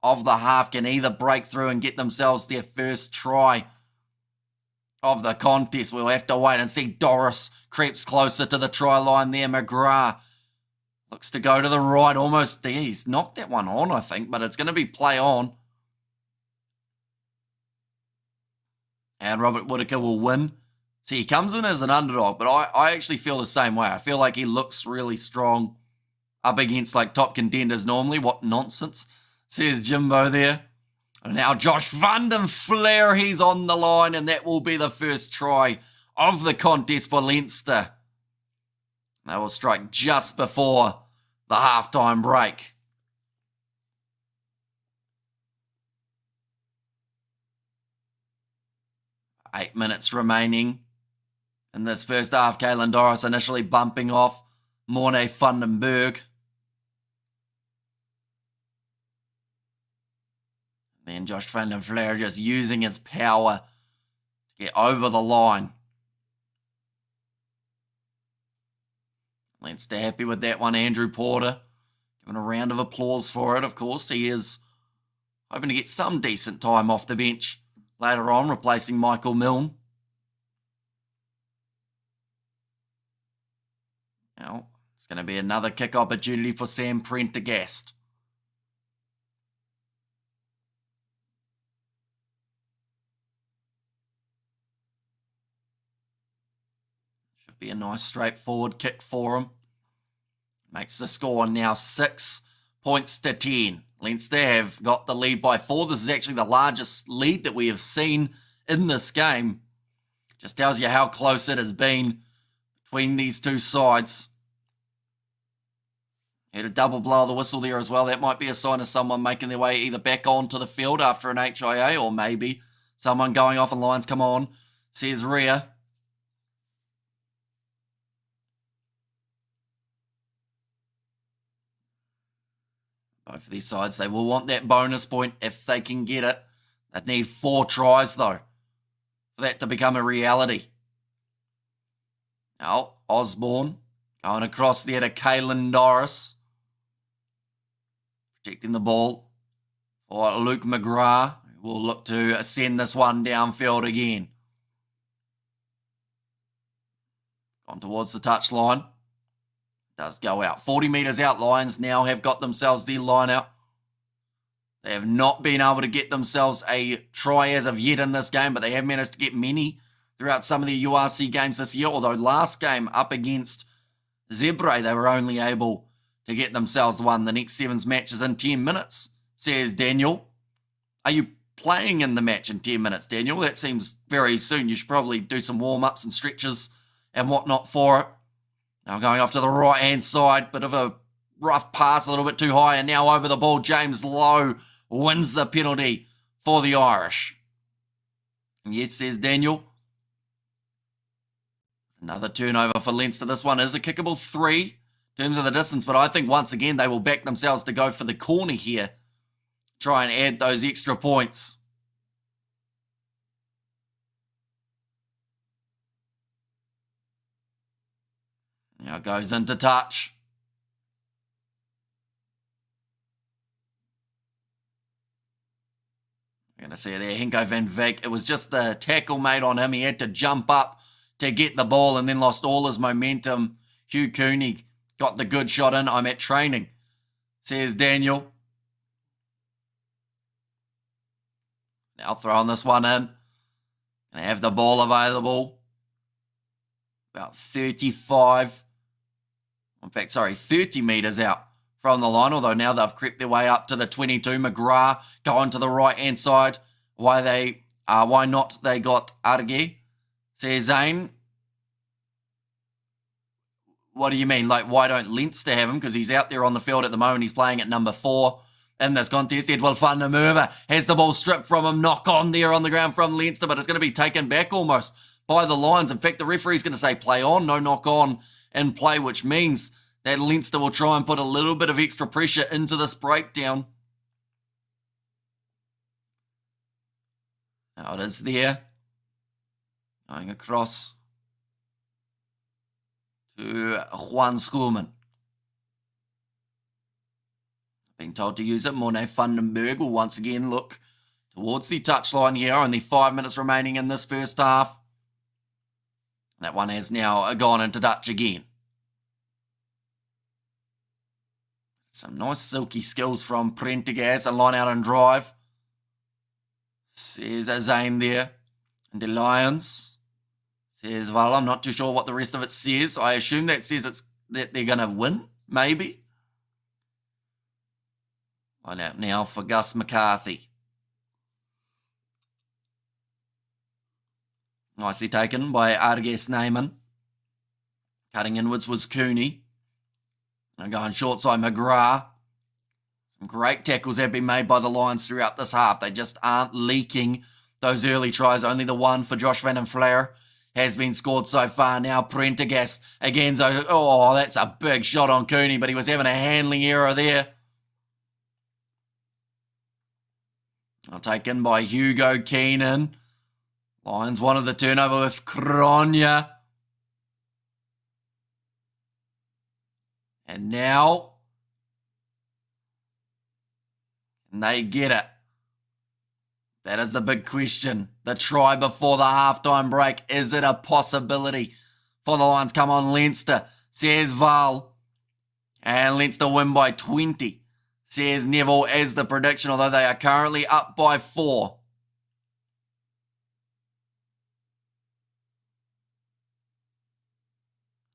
of the half. Can either break through and get themselves their first try of the contest. We'll have to wait and see. Doris creeps closer to the try line there. McGrath looks to go to the right, almost there. He's knocked that one on, I think, but it's going to be play on. And Robert Whittaker will win. See, he comes in as an underdog, but I actually feel the same way. I feel like he looks really strong up against top contenders normally. What nonsense, says Jimbo there. And now Josh van der Flair, he's on the line, and that will be the first try of the contest for Leinster. They will strike just before the halftime break. Eight minutes remaining in this first half. Caelan Doris initially bumping off Morne Vandenberg. Then Josh van der Flair just using his power to get over the line. Leinster happy with that one. Andrew Porter giving a round of applause for it. Of course, he is hoping to get some decent time off the bench later on, replacing Michael Milne. Now, it's going to be another kick opportunity for Sam Prendergast. Should be a nice straightforward kick for him. Makes the score now 6 points to 10. Leinster have got the lead by 4. This is actually the largest lead that we have seen in this game. Just tells you how close it has been between these two sides. Had a double blow of the whistle there as well. That might be a sign of someone making their way either back onto the field after an HIA or maybe someone going off and Lions come on, says Rhea. Both of these sides, they will want that bonus point if they can get it. They need 4 tries, though, for that to become a reality. Now, Osborne going across there to Caelan Doris. Protecting the ball for Luke McGrath. We'll look to send this one downfield again. On towards the touchline. Does go out. 40 metres out. Lions now have got themselves their line out. They have not been able to get themselves a try as of yet in this game, but they have managed to get many throughout some of the URC games this year. Although last game up against Zebre, they were only able to get themselves one. The next 7 matches in 10 minutes, says Daniel. Are you playing in the match in 10 minutes, Daniel? That seems very soon. You should probably do some warm-ups and stretches and whatnot for it. Now going off to the right-hand side. Bit of a rough pass, a little bit too high. And now over the ball, James Lowe wins the penalty for the Irish. And yes, says Daniel. Another turnover for Leinster. This one is a kickable 3 in terms of the distance, but I think once again they will back themselves to go for the corner here. Try and add those extra points. Now goes into touch. We're going to see there, Henko van Vyk. It was just the tackle made on him. He had to jump up to get the ball and then lost all his momentum. Hugh Koenig got the good shot in. I'm at training, says Daniel. Now throwing this one in. Going to have the ball available. About 35. In fact, 30 metres out from the line. Although now they've crept their way up to the 22. McGrath going to the right-hand side. Why not? They got Arge. Says Zane. What do you mean? Like, why don't Leinster have him? Because he's out there on the field at the moment. He's playing at number 4 in this contest. Edward van der Merwe has the ball stripped from him. Knock on there on the ground from Leinster, but it's going to be taken back almost by the Lions. In fact, the referee's going to say play on, no knock on in play, which means that Leinster will try and put a little bit of extra pressure into this breakdown. Now it is there. Going across to Juan Schoolman. Being told to use it. Morne Vandenberg will once again look towards the touchline here. Only 5 minutes remaining in this first half. That one has now gone into touch again. Some nice silky skills from Prendergast. A line out and drive. Says Zane there. And the Lions. Says, well, I'm not too sure what the rest of it says. I assume that says that they're going to win, maybe. Line out now for Gus McCarthy. Nicely taken by Arges Neyman. Cutting inwards was Cooney. And going short side, McGrath. Some great tackles have been made by the Lions throughout this half. They just aren't leaking those early tries. Only the one for Josh Van den Flair has been scored so far. Now Prendergast again. Oh, that's a big shot on Cooney, but he was having a handling error there. Taken by Hugo Keenan. Lions wanted the turnover with Kronya. And now, can they get it? That is the big question. The try before the halftime break. Is it a possibility for the Lions? Come on, Leinster, says Val. And Leinster win by 20, says Neville, as the prediction, although they are currently up by 4.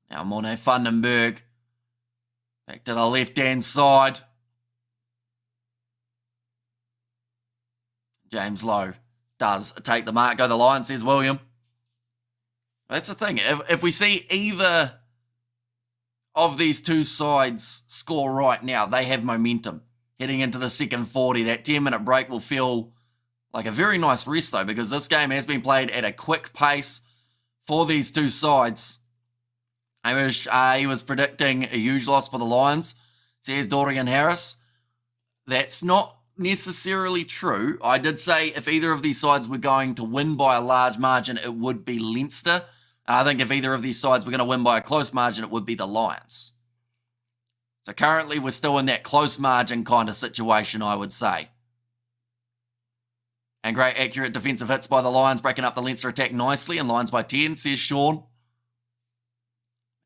Now Morne Vandenberg. Back to the left-hand side. James Lowe does take the mark. Go the Lions, says William. That's the thing. If we see either of these two sides score right now, they have momentum. Heading into the second 40, that 10-minute break will feel like a very nice rest, though, because this game has been played at a quick pace for these two sides. He was predicting a huge loss for the Lions, says Dorian Harris. That's not necessarily true. I did say if either of these sides were going to win by a large margin, it would be Leinster. I think if either of these sides were going to win by a close margin, it would be the Lions. So currently we're still in that close margin kind of situation, I would say. And great accurate defensive hits by the Lions, breaking up the Leinster attack nicely, and Lions by 10, says Sean.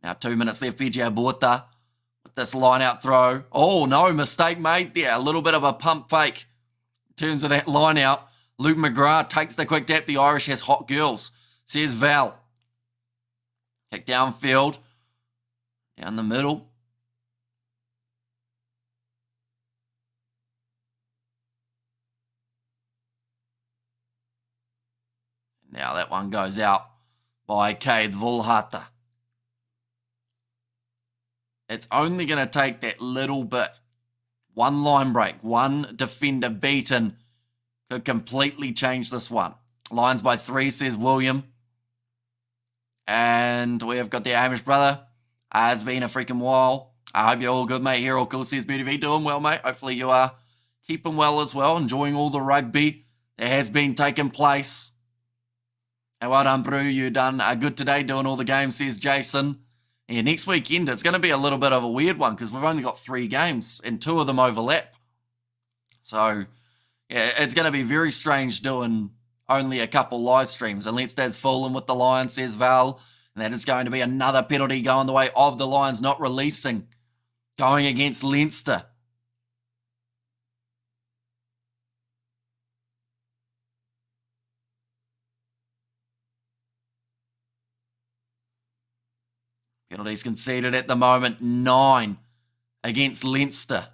Now 2 minutes left, PJ Aborta with this line-out throw. Oh, no, mistake made there. A little bit of a pump fake in terms of that line-out. Luke McGrath takes the quick tap. The Irish has hot girls, says Val. Kick downfield. Down the middle. Now that one goes out by Keith Volhata. It's only going to take that little bit. One line break, one defender beaten could completely change this one. Lions by 3, says William. And we have got the Amish brother. It's been a freaking while. I hope you're all good, mate. Here, all cool, says Beauty V. Doing well, mate. Hopefully you are keeping well as well. Enjoying all the rugby that has been taking place. And well done, Brew. You done good today doing all the games, says Jason. Yeah, next weekend, it's going to be a little bit of a weird one because we've only got 3 games and 2 of them overlap. So, yeah, it's going to be very strange doing only a couple live streams. And Leinster's fallen with the Lions, says Val. And that is going to be another penalty going the way of the Lions not releasing. Going against Leinster. Penalties conceded at the moment, 9 against Leinster.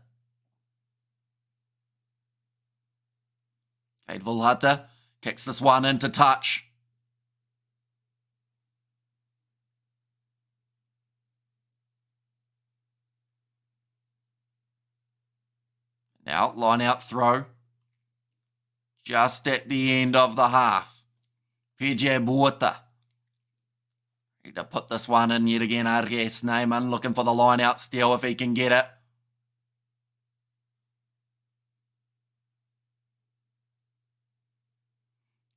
Kate Volhata kicks this one into touch. Now, line out throw. Just at the end of the half. PJ Buota. Need to put this one in yet again. R.S. Neyman looking for the line out still if he can get it.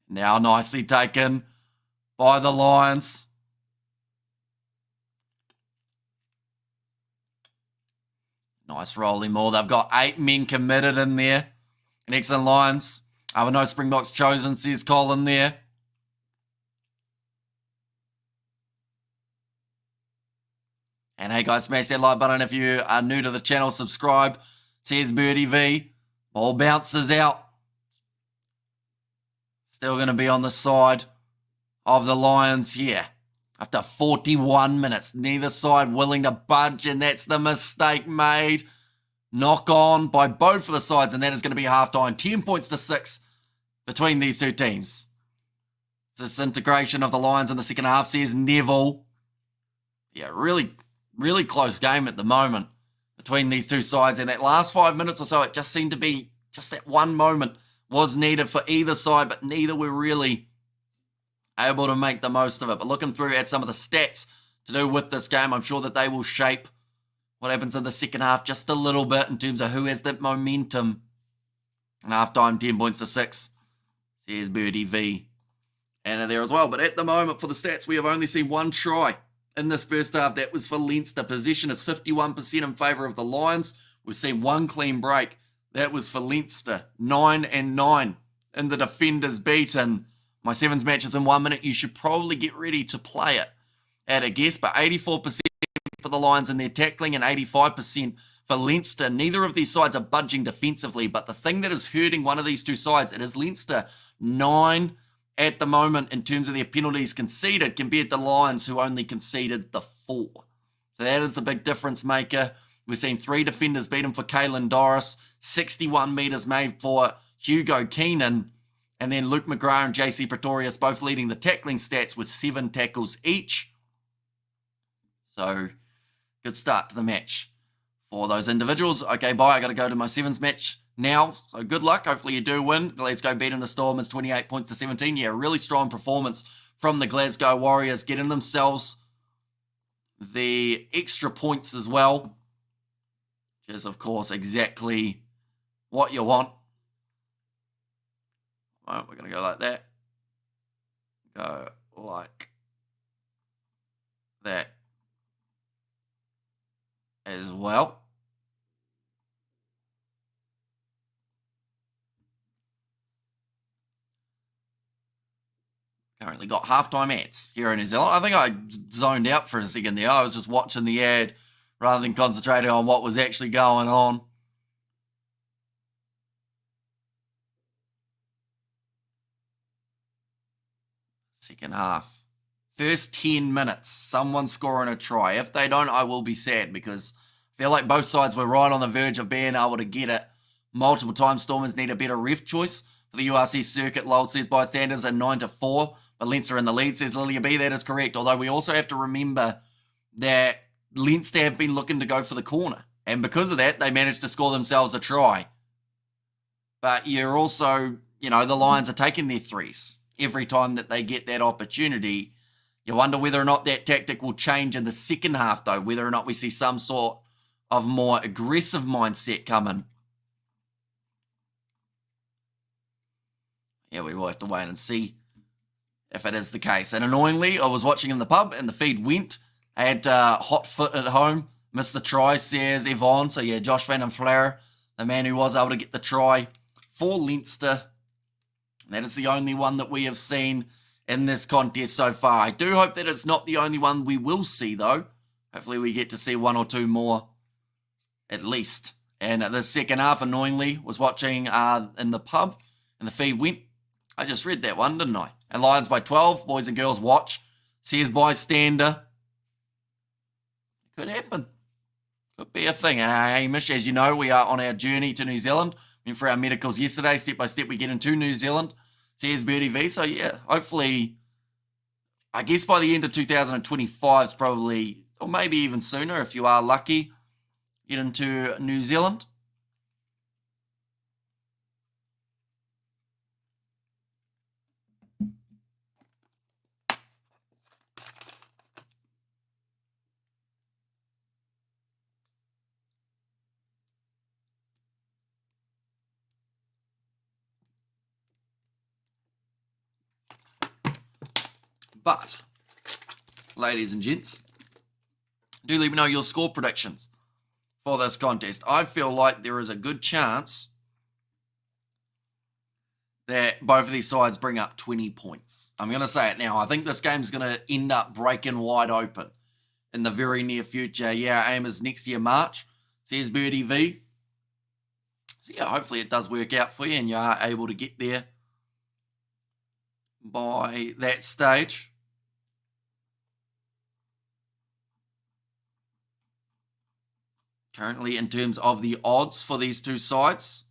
Now nicely taken by the Lions. Nice rolling maul. They've got 8 men committed in there. And excellent Lions. No Springboks chosen, says Colin there. And hey guys, smash that like button if you are new to the channel. Subscribe, says Birdie V. Ball bounces out. Still going to be on the side of the Lions here. After 41 minutes, neither side willing to budge, and that's the mistake made. Knock on by both of the sides, and that is going to be halftime. 10 points to 6 between these two teams. It's this integration of the Lions in the second half, says Neville. Yeah, really close game at the moment between these two sides. And that last 5 minutes or so, it just seemed to be just that one moment was needed for either side, but neither were really able to make the most of it. But looking through at some of the stats to do with this game, I'm sure that they will shape what happens in the second half just a little bit in terms of who has that momentum. And halftime, 10 points to 6, says Birdie V. And there as well. But at the moment, for the stats, we have only seen 1 try in this first half. That was for Leinster. Possession is 51% in favour of the Lions. We've seen 1 clean break. That was for Leinster. 9-9 in the defenders beaten. My sevens matches in 1 minute. You should probably get ready to play it at a guess. But 84% for the Lions in their tackling and 85% for Leinster. Neither of these sides are budging defensively. But the thing that is hurting one of these two sides, it is Leinster. 9 at the moment in terms of their penalties conceded compared to Lions, who only conceded the 4. So that is the big difference maker. We've seen 3 defenders beaten for Caelan Doris, 61 metres made for Hugo Keenan, And then Luke McGrath and JC Pretorius both leading the tackling stats with 7 tackles each. So, good start to the match for those individuals. Okay, bye. I got to go to my sevens match now. So, good luck. Hopefully you do win. Glasgow beating the Stormers 28 points to 17. Yeah, really strong performance from the Glasgow Warriors, getting themselves the extra points as well, which is, of course, exactly what you want. Right, we're going to go like that. Go like that as well. Currently got halftime ads here in New Zealand. I think I zoned out for a second there. I was just watching the ad rather than concentrating on what was actually going on. Second half. First 10 minutes, someone scoring a try. If they don't, I will be sad because I feel like both sides were right on the verge of being able to get it multiple times. Stormers need a better ref choice for the URC circuit. Lowell says bystanders are 9-4, but Leinster in the lead, says Lilia B. That is correct. Although we also have to remember that Leinster have been looking to go for the corner. And because of that, they managed to score themselves a try. But you're also, the Lions are taking their threes every time that they get that opportunity. You wonder whether or not that tactic will change in the second half, though, whether or not we see some sort of more aggressive mindset coming. Yeah, we will have to wait and see if it is the case. And annoyingly, I was watching in the pub and the feed went. I had hot foot at home, missed the try, says Yvonne. So yeah, Josh Van den Flair, the man who was able to get the try for Leinster. That is the only one that we have seen in this contest so far. I do hope that it's not the only one we will see, though. Hopefully we get to see one or two more at least. And the second half, annoyingly, was watching in the pub and the feed went. I just read that one, didn't I? And Lions by 12, boys and girls watch. Says bystander. Could happen. Could be a thing. And Hamish, as you know, we are on our journey to New Zealand. Went for our medicals yesterday. Step by step, we get into New Zealand. Says Birdie V. So, yeah, hopefully, I guess by the end of 2025 is probably, or maybe even sooner if you are lucky, get into New Zealand. But, ladies and gents, do let me know your score predictions for this contest. I feel like there is a good chance that both of these sides bring up 20 points. I'm going to say it now. I think this game is going to end up breaking wide open in the very near future. Yeah, our aim is next year, March, says Birdie V. So, yeah, hopefully it does work out for you and you are able to get there by that stage. Currently, in terms of the odds for these two sides,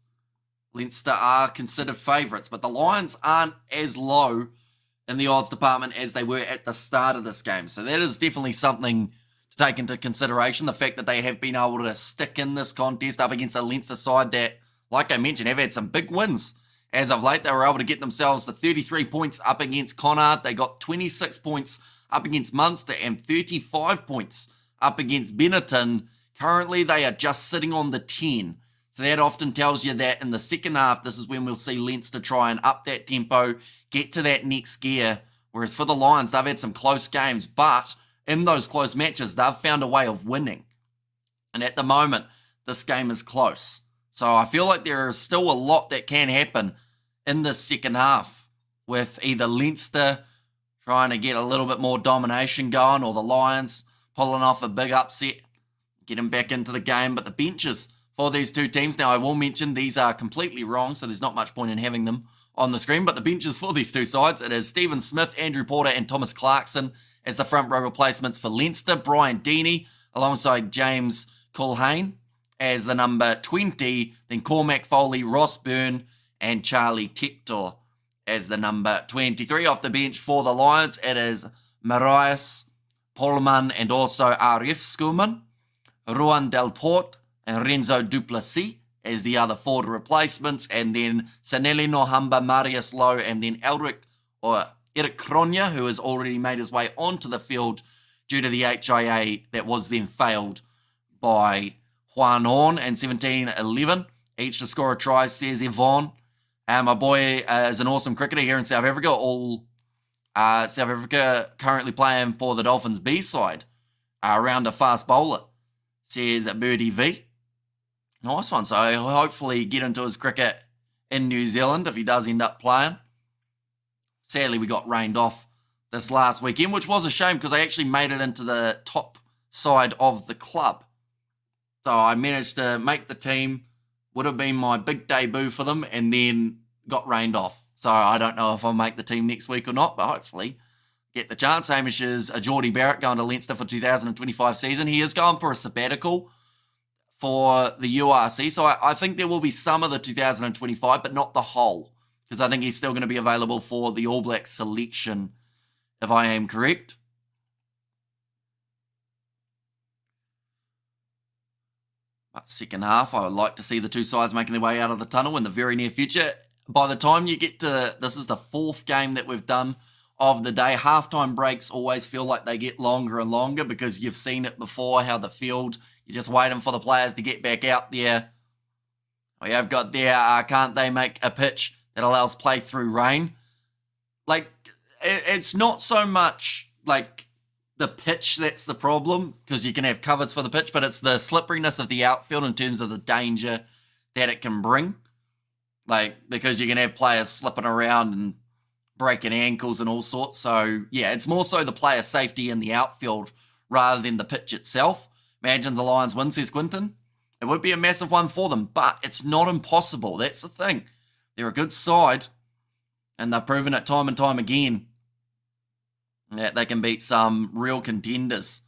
Leinster are considered favourites, but the Lions aren't as low in the odds department as they were at the start of this game. So that is definitely something to take into consideration, the fact that they have been able to stick in this contest up against a Leinster side that, like I mentioned, have had some big wins. As of late, they were able to get themselves to 33 points up against Connacht. They got 26 points up against Munster and 35 points up against Benetton. Currently, they are just sitting on the 10. So that often tells you that in the second half, this is when we'll see Leinster try and up that tempo, get to that next gear. Whereas for the Lions, they've had some close games, but in those close matches, they've found a way of winning. And at the moment, this game is close. So I feel like there is still a lot that can happen in this second half with either Leinster trying to get a little bit more domination going or the Lions pulling off a big upset, getting back into the game. But the benches for these two teams, now I will mention these are completely wrong, so there's not much point in having them on the screen, but the benches for these two sides, it is Stephen Smith, Andrew Porter and Thomas Clarkson as the front row replacements for Leinster, Brian Deeney alongside James Culhane as the number 20, then Cormac Foley, Ross Byrne and Charlie Tector as the number 23 off the bench for the Lions. It is Marius Polman and also Arif Skuman, Ruan Delport and Renzo Duplessis as the other forward replacements, and then Saneli Nohamba, Marius Lowe, and then Eric Kronya, who has already made his way onto the field due to the HIA that was then failed by Juan Horn, and 17-11, each to score a try, says Yvonne. My boy is an awesome cricketer here in South Africa, South Africa currently playing for the Dolphins B side, around a fast bowler, says Birdie V. Nice one. So he'll hopefully get into his cricket in New Zealand if he does end up playing. Sadly, we got rained off this last weekend, which was a shame because I actually made it into the top side of the club. So I managed to make the team, would have been my big debut for them, and then got rained off. So I don't know if I'll make the team next week or not, but hopefully get the chance. Hamish is a Geordie Barrett going to Leinster for 2025 season. He is going for a sabbatical for the URC, so I think there will be some of the 2025, but not the whole, because I think he's still going to be available for the All Blacks selection, if I am correct. But second half, I would like to see the two sides making their way out of the tunnel in the very near future. By the time you get to, this is the fourth game that we've done of the day, halftime breaks always feel like they get longer and longer because you've seen it before, how the field, you're just waiting for the players to get back out there. We have got there, can't they make a pitch that allows play through rain? Like, it's not so much like the pitch that's the problem, because you can have covers for the pitch, but it's the slipperiness of the outfield in terms of the danger that it can bring. Like, because you can have players slipping around and breaking ankles and all sorts. So, yeah, it's more so the player safety in the outfield rather than the pitch itself. Imagine the Lions win, says Quinton. It would be a massive one for them, but it's not impossible. That's the thing. They're a good side, and they've proven it time and time again that they can beat some real contenders.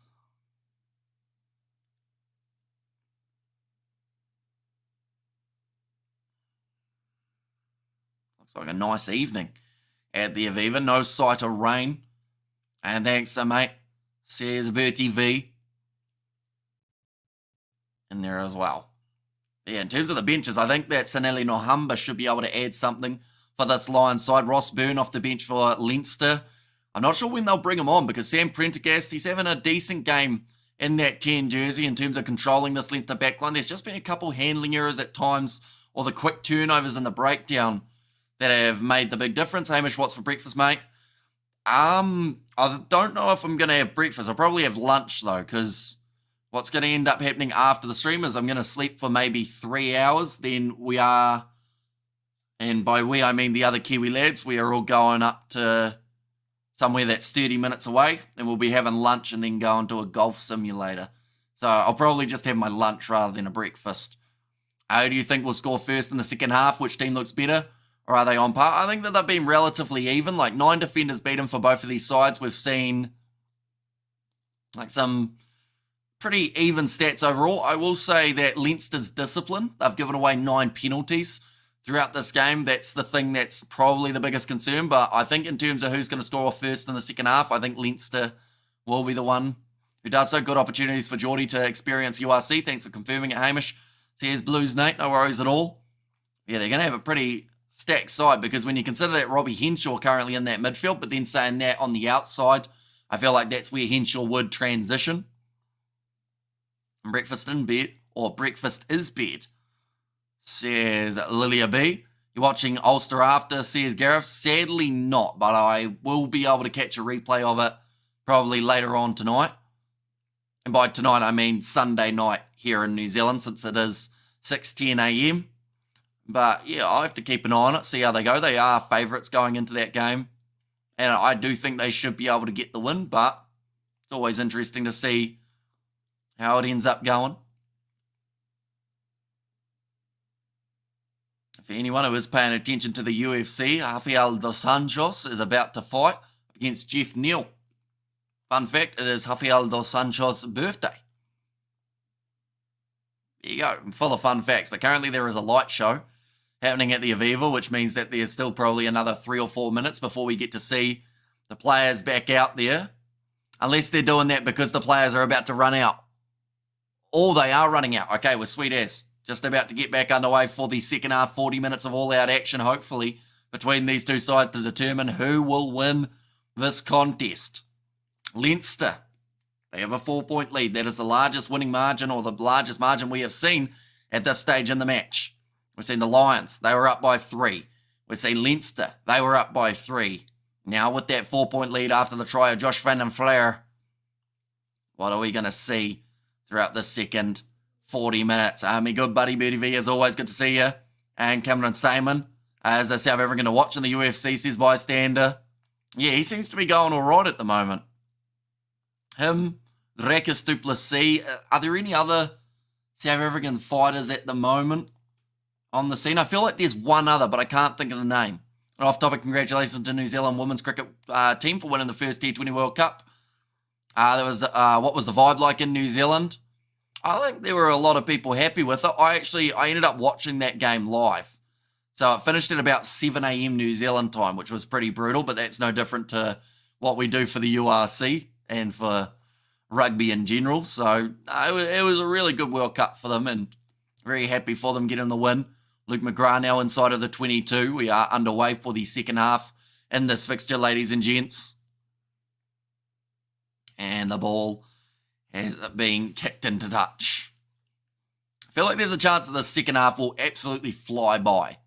Looks like a nice evening at the Aviva. No sight of rain. And thanks, mate, says Bertie V in there as well. Yeah, in terms of the benches, I think that Saneli Nohamba should be able to add something for this Lions side. Ross Byrne off the bench for Leinster. I'm not sure when they'll bring him on because Sam Prendergast, he's having a decent game in that 10 jersey in terms of controlling this Leinster backline. There's just been a couple handling errors at times, or the quick turnovers in the breakdown that have made the big difference. Hamish, what's for breakfast, mate? I don't know if I'm going to have breakfast. I'll probably have lunch, though, because what's going to end up happening after the stream is I'm going to sleep for maybe 3 hours. Then we are, and by we I mean the other Kiwi lads, we are all going up to somewhere that's 30 minutes away, and we'll be having lunch and then going to a golf simulator. So I'll probably just have my lunch rather than a breakfast. Who do you think will score first in the second half? Which team looks better? Or are they on par? I think that they've been relatively even. Like 9 defenders beaten for both of these sides. We've seen like some pretty even stats overall. I will say that Leinster's discipline. They've given away 9 penalties throughout this game. That's the thing that's probably the biggest concern. But I think in terms of who's going to score first in the second half, I think Leinster will be the one who does so. Good opportunities for Geordie to experience URC. Thanks for confirming it, Hamish. See, here's Blues, Nate. No worries at all. Yeah, they're going to have a pretty stacked side because when you consider that Robbie Henshaw currently in that midfield, but then saying that on the outside, I feel like that's where Henshaw would transition. Breakfast in bed, or breakfast is bed, says Lilia B. You're watching Ulster after, says Gareth. Sadly not, but I will be able to catch a replay of it probably later on tonight. And by tonight, I mean Sunday night here in New Zealand, since it is 6:10 a.m. But yeah, I have to keep an eye on it, see how they go. They are favourites going into that game, and I do think they should be able to get the win, but it's always interesting to see how it ends up going. For anyone who is paying attention to the UFC, Rafael dos Anjos is about to fight against Jeff Neal. Fun fact, it is Rafael dos Anjos' birthday. There you go, I'm full of fun facts, but currently there is a light show happening at the Aviva, which means that there's still probably another 3 or 4 minutes before we get to see the players back out there. Unless they're doing that because the players are about to run out. Or they are running out. Okay, we're sweet as. Just about to get back underway for the second half, 40 minutes of all-out action, hopefully, between these two sides to determine who will win this contest. Leinster, they have a 4-point lead. That is the largest winning margin or the largest margin we have seen at this stage in the match. We've seen the Lions, they were up by 3. We've seen Leinster, they were up by 3. Now with that 4-point lead after the try of Josh Van den Flair, what are we going to see throughout the second 40 minutes? My good buddy Birdie V, as always, good to see you. And Cameron Simon, as a South African to watch in the UFC, says bystander. Yeah, he seems to be going all right at the moment. Him, Rekis du Plessis. Are there any other South African fighters at the moment on the scene? I feel like there's one other, but I can't think of the name. And off topic, congratulations to New Zealand women's cricket team for winning the first T20 World Cup. What was the vibe like in New Zealand? I think there were a lot of people happy with it. I ended up watching that game live. So it finished at about 7 a.m. New Zealand time, which was pretty brutal, but that's no different to what we do for the URC and for rugby in general. So it was a really good World Cup for them and very happy for them getting the win. Luke McGrath now inside of the 22. We are underway for the second half in this fixture, ladies and gents. And the ball has been kicked into touch. I feel like there's a chance that the second half will absolutely fly by.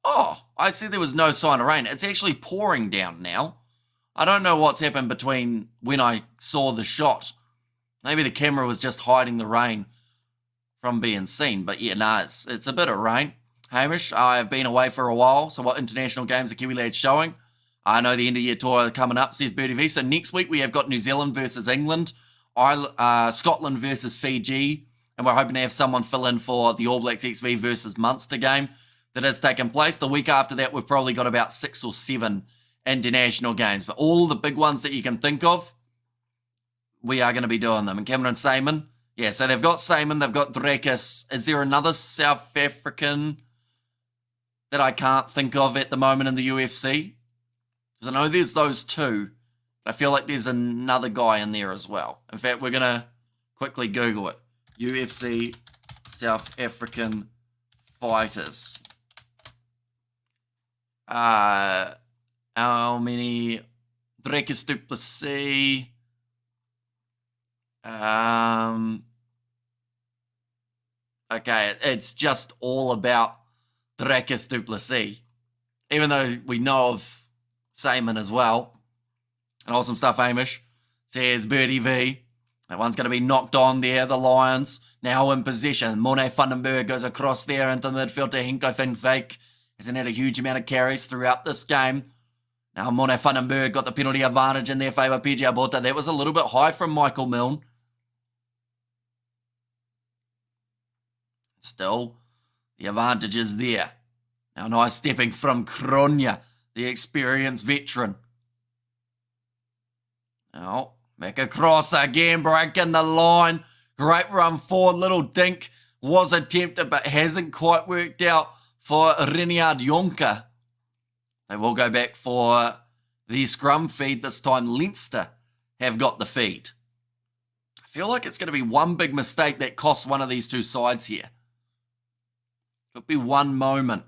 Oh, I see there was no sign of rain. It's actually pouring down now. I don't know what's happened between when I saw the shot. Maybe the camera was just hiding the rain from being seen. But yeah, nah, it's a bit of rain. Hamish, I have been away for a while. So what international games are Kiwi lads showing? I know the end of year tour coming up, says Birdie V. So next week we have got New Zealand versus England, Scotland versus Fiji, and we're hoping to have someone fill in for the All Blacks XV versus Munster game that has taken place. The week after that, we've probably got about 6 or 7 international games. But all the big ones that you can think of, we are going to be doing them. And Cameron Simon, yeah, so they've got Simon, they've got Drekis. Is there another South African that I can't think of at the moment in the UFC? Because I know there's those two. But I feel like there's another guy in there as well. In fact, we're going to quickly Google it. UFC South African fighters. How many? Rekis du Plessis. Okay, it's just all about Rekis du Plessis. Even though we know of Simon as well. And awesome stuff, Hamish. Says Birdie V. That one's going to be knocked on there. The Lions now in possession. Morne Vandenberg goes across there into the midfield to Henko van Wyk. Hasn't had a huge amount of carries throughout this game. Now Morne Vandenberg got the penalty advantage in their favour. PJ Abota. That was a little bit high from Michael Milne. Still, the advantage is there. Now nice stepping from Kronya, the experienced veteran. Now, back across again, breaking the line. Great run forward. Little dink was attempted, but hasn't quite worked out for Reniard Jonker. They will go back for the scrum feed. This time, Leinster have got the feed. I feel like it's going to be one big mistake that costs one of these two sides here. Could be one moment.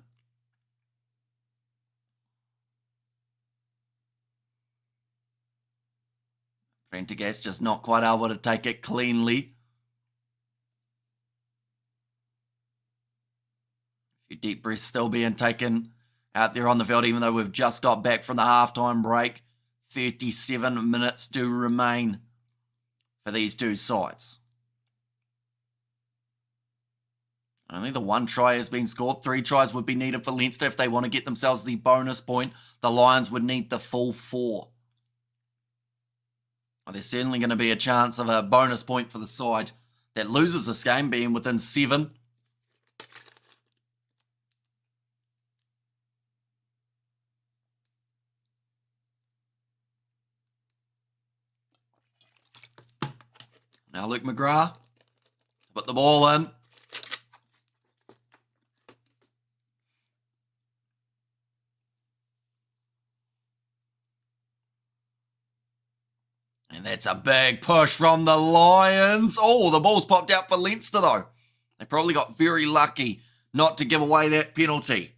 Prendergast just not quite able to take it cleanly. A few deep breaths still being taken out there on the field, even though we've just got back from the halftime break. 37 minutes do remain for these two sides. Only the one try has been scored. 3 tries would be needed for Leinster if they want to get themselves the bonus point. The Lions would need the full 4. Well, there's certainly going to be a chance of a bonus point for the side that loses this game, being within 7. Now Luke McGrath put the ball in. And that's a big push from the Lions. Oh, the ball's popped out for Leinster, though. They probably got very lucky not to give away that penalty.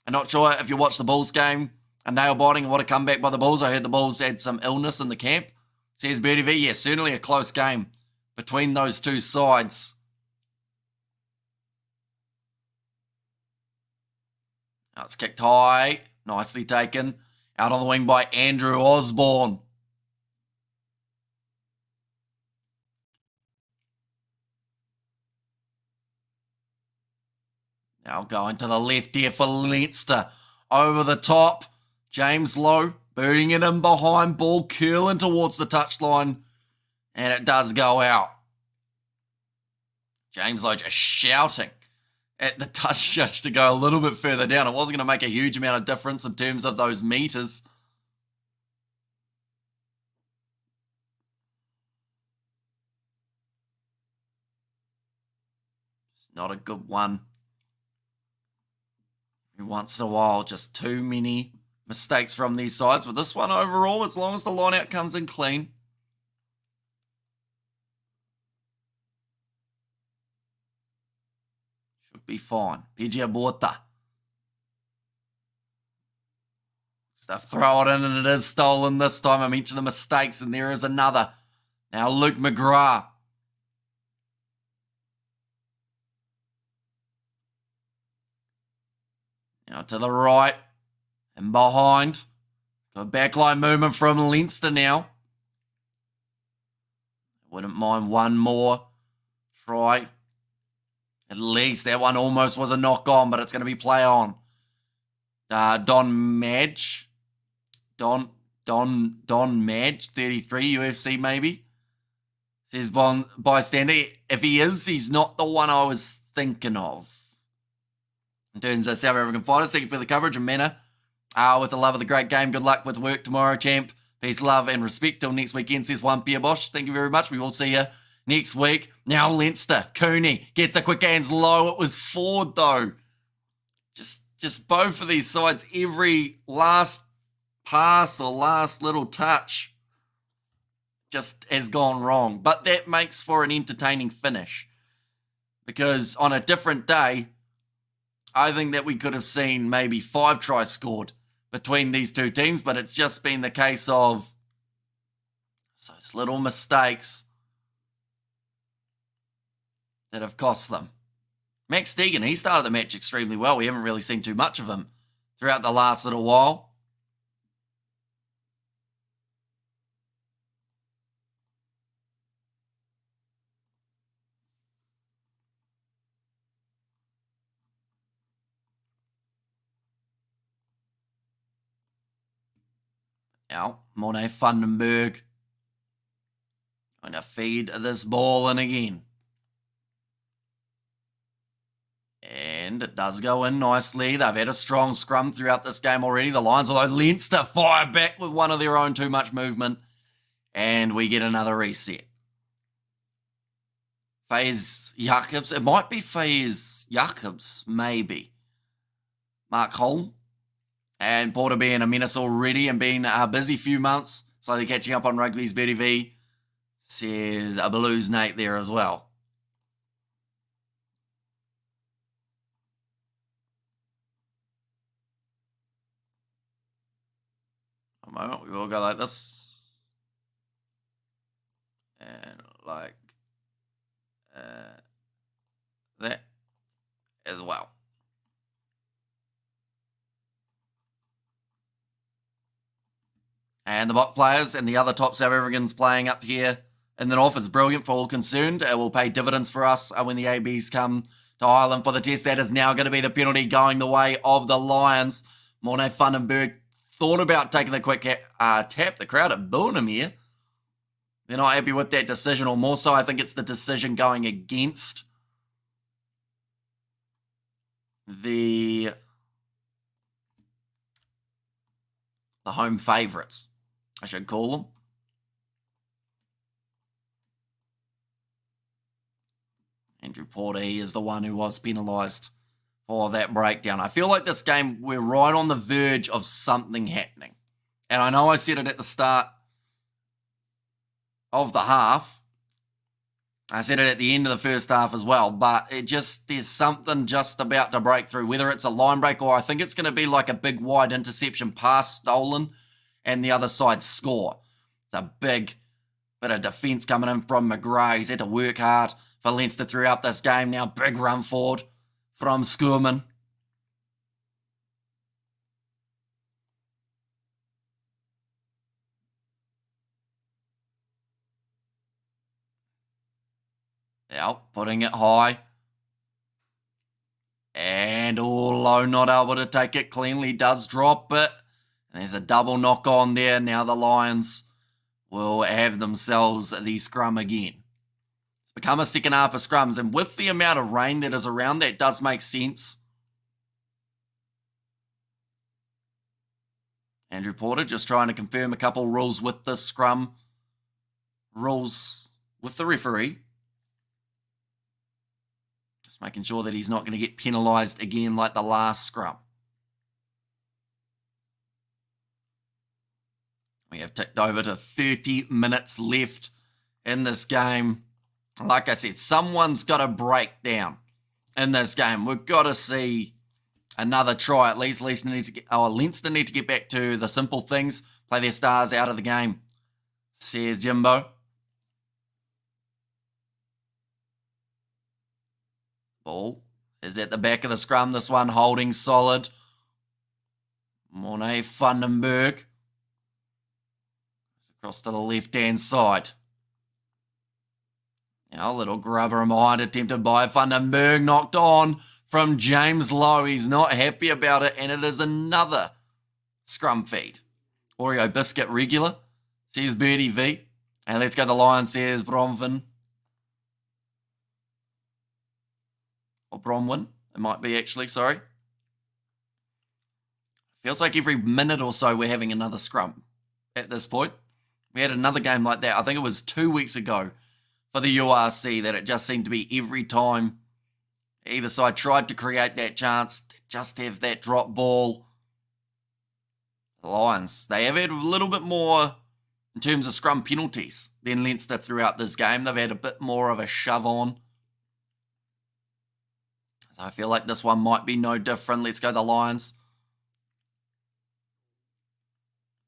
I'm not sure if you watched the Bulls game, a nail-biting and what a comeback by the Bulls. I heard the Bulls had some illness in the camp. Says Bertie V, yeah, certainly a close game between those two sides. Now it's kicked high. Nicely taken. Out on the wing by Andrew Osborne. Now going to the left here for Leinster. Over the top. James Lowe booting it in behind. Ball curling towards the touchline. And it does go out. James Lowe just shouting at the touch judge to go a little bit further down. It wasn't going to make a huge amount of difference in terms of those meters. It's not a good one. Every once in a while, just too many mistakes from these sides. But this one overall, as long as the line out comes in clean, should be fine. Pidgey Aborta. Stuff, throw it in, and it is stolen this time. I mentioned the mistakes, and there is another. Now Luke McGrath. Now to the right and behind. Got backline movement from Leinster now. Wouldn't mind one more try. At least that one almost was a knock on, but it's going to be play on. Don Madge. Don Madge, 33, UFC maybe. Says bystander. If he is, he's not the one I was thinking of. In terms of South African fighters, thank you for the coverage and manner. With the love of the great game, good luck with work tomorrow, champ. Peace, love, and respect. Till next weekend, says one Pierre Bosch. Thank you very much. We will see you next week. Now Leinster. Cooney gets the quick hands low. It was Ford, though. Just both of these sides, every last pass or last little touch just has gone wrong. But that makes for an entertaining finish. Because on a different day, I think that we could have seen maybe 5 tries scored between these two teams, but it's just been the case of those little mistakes that have cost them. Max Deegan, he started the match extremely well. We haven't really seen too much of him throughout the last little while. Now, Morne Vandenberg going to feed this ball in again. And it does go in nicely. They've had a strong scrum throughout this game already. The Lions, although Leinster fire back with one of their own, too much movement. And we get another reset. Faze Jacobs. It might be Faze Jacobs, maybe. Mark Holm. And Porter being a menace already and being a busy few months. Slowly catching up on rugby's Bertie V. Says a Blues Nate there as well. A moment, we will go like this. And like that as well. And the bot players and the other top South Africans playing up here in the north is brilliant for all concerned. It will pay dividends for us when the ABs come to Ireland for the test. That is now going to be the penalty going the way of the Lions. Morne Vandenberg thought about taking the quick tap. The crowd are booing him here. They're not happy with that decision, or more so, I think it's the decision going against the home favourites, I should call them. Andrew Porter, he is the one who was penalised for that breakdown. I feel like this game, we're right on the verge of something happening. And I know I said it at the start of the half. I said it at the end of the first half as well, but there's something just about to break through, whether it's a line break or I think it's going to be like a big wide interception pass stolen and the other side score. It's a big bit of defence coming in from McGrath. He's had to work hard for Leinster throughout this game. Now big run forward from Skurman. Now putting it high. And low, not able to take it cleanly. Does drop it. And there's a double knock on there. Now the Lions will have themselves the scrum again. It's become a second half of scrums. And with the amount of rain that is around, that does make sense. Andrew Porter just trying to confirm a couple rules with the scrum. Rules with the referee. Making sure that he's not going to get penalised again like the last scrum. We have ticked over to 30 minutes left in this game. Like I said, someone's got to break down in this game. We've got to see another try at least. Leinster need to get back to the simple things, play their stars out of the game, says Jimbo. Ball is at the back of the scrum. This one holding solid. Mornay Vandenberg. Across to the left-hand side. Now a little grubber behind attempted by Vandenberg. Knocked on from James Lowe. He's not happy about it. And it is another scrum feed. Oreo Biscuit regular. Says Birdie V. And let's go the Lions, says Bronwyn. Or Bronwyn, it might be actually, sorry. Feels like every minute or so we're having another scrum at this point. We had another game like that, I think it was 2 weeks ago for the URC, that it just seemed to be every time either side tried to create that chance, just have that drop ball. The Lions, they have had a little bit more in terms of scrum penalties than Leinster throughout this game. They've had a bit more of a shove on. I feel like this one might be no different. Let's go the Lions.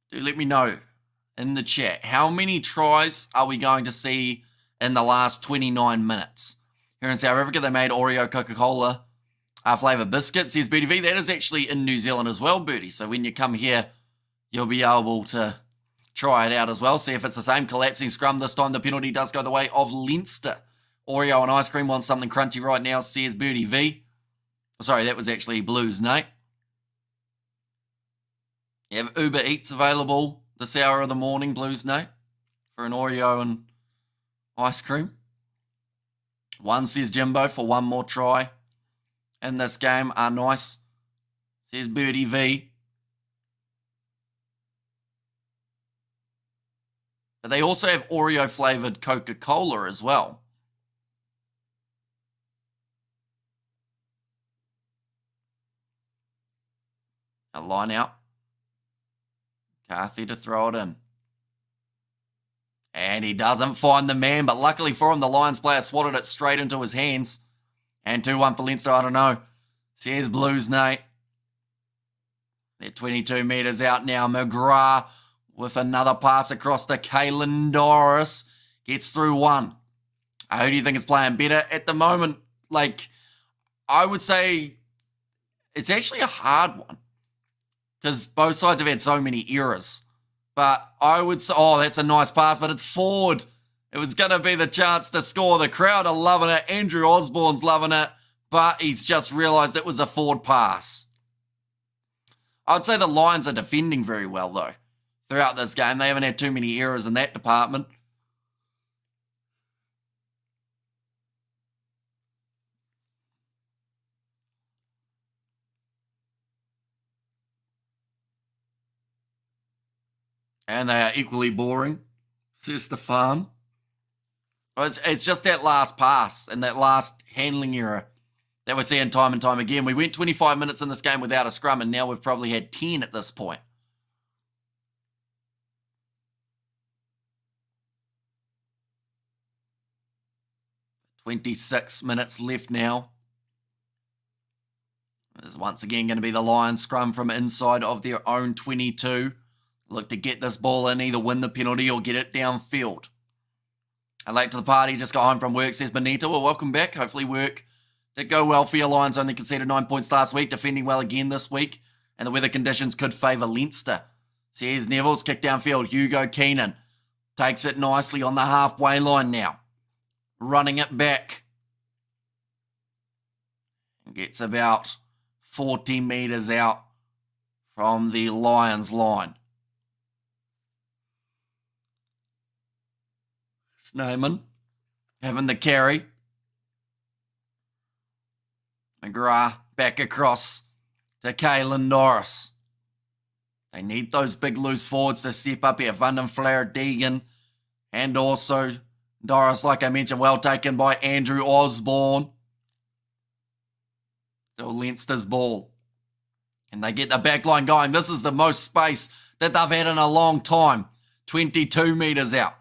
Do let me know in the chat, how many tries are we going to see in the last 29 minutes? Here in South Africa, they made Oreo Coca-Cola flavour biscuits, says Birdie V. That is actually in New Zealand as well, Birdie. So when you come here, you'll be able to try it out as well. See if it's the same collapsing scrum. This time the penalty does go the way of Leinster. Oreo and ice cream want something crunchy right now, says Birdie V. Sorry, that was actually Blues, Nate. You have Uber Eats available this hour of the morning, Blues, Nate, for an Oreo and ice cream. One, says Jimbo, for one more try in this game. Nice, says Birdie V. But they also have Oreo flavoured Coca-Cola as well. A line out. Carthy to throw it in. And he doesn't find the man, but luckily for him, the Lions player swatted it straight into his hands. And 2-1 for Leinster, I don't know. Says Blues, Nate. They're 22 metres out now. McGrath with another pass across to Caelan Doris. Gets through one. Who do you think is playing better at the moment? Like, I would say it's actually a hard one, because both sides have had so many errors. But I would say, oh, that's a nice pass, but it's forward. It was going to be the chance to score. The crowd are loving it. Andrew Osborne's loving it, but he's just realised it was a forward pass. I would say the Lions are defending very well, though, throughout this game. They haven't had too many errors in that department. And they are equally boring, says Stefan. It's just that last pass and that last handling error that we're seeing time and time again. We went 25 minutes in this game without a scrum, and now we've probably had 10 at this point. 26 minutes left now. There's once again going to be the Lions scrum from inside of their own 22. Look to get this ball in, either win the penalty or get it downfield. And late to the party, just got home from work, says Benito. Well, welcome back. Hopefully work did go well for your Lions. Only conceded 9 points last week, defending well again this week. And the weather conditions could favour Leinster. Says Neville's kick downfield. Hugo Keenan takes it nicely on the halfway line now. Running it back. Gets about 40 metres out from the Lions line. Snowman having the carry. McGrath back across to Caelan Doris. They need those big loose forwards to step up here. Van den Flair, Deegan, and also Doris, like I mentioned, well taken by Andrew Osborne. Still Leinster's ball. And they get the back line going. This is the most space that they've had in a long time. 22 metres out.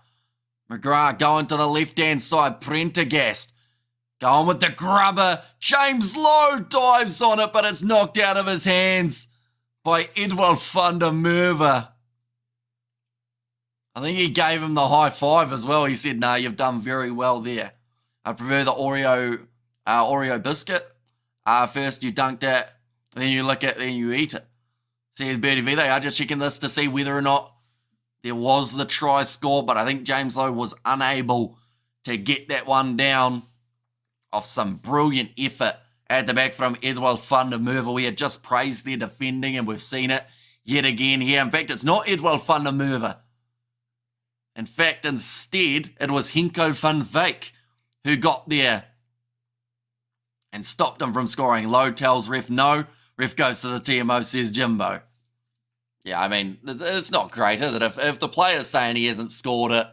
McGrath going to the left-hand side. Prendergast going with the grubber. James Lowe dives on it, but it's knocked out of his hands by Edward van der Merwe. I think he gave him the high five as well. He said, "No, you've done very well there. I prefer the Oreo biscuit. First you dunked it, then you lick it, then you eat it." Says Birdie V. They are just checking this to see whether or not there was the try score, but I think James Lowe was unable to get that one down off some brilliant effort at the back from Edward van der Merwe. We had just praised their defending, and we've seen it yet again here. In fact, it's not Edward van der Merwe. In fact, instead, it was Henko van Wyk who got there and stopped him from scoring. Lowe tells ref no. Ref goes to the TMO, says Jimbo. Yeah, I mean, it's not great, is it? If the player's saying he hasn't scored it,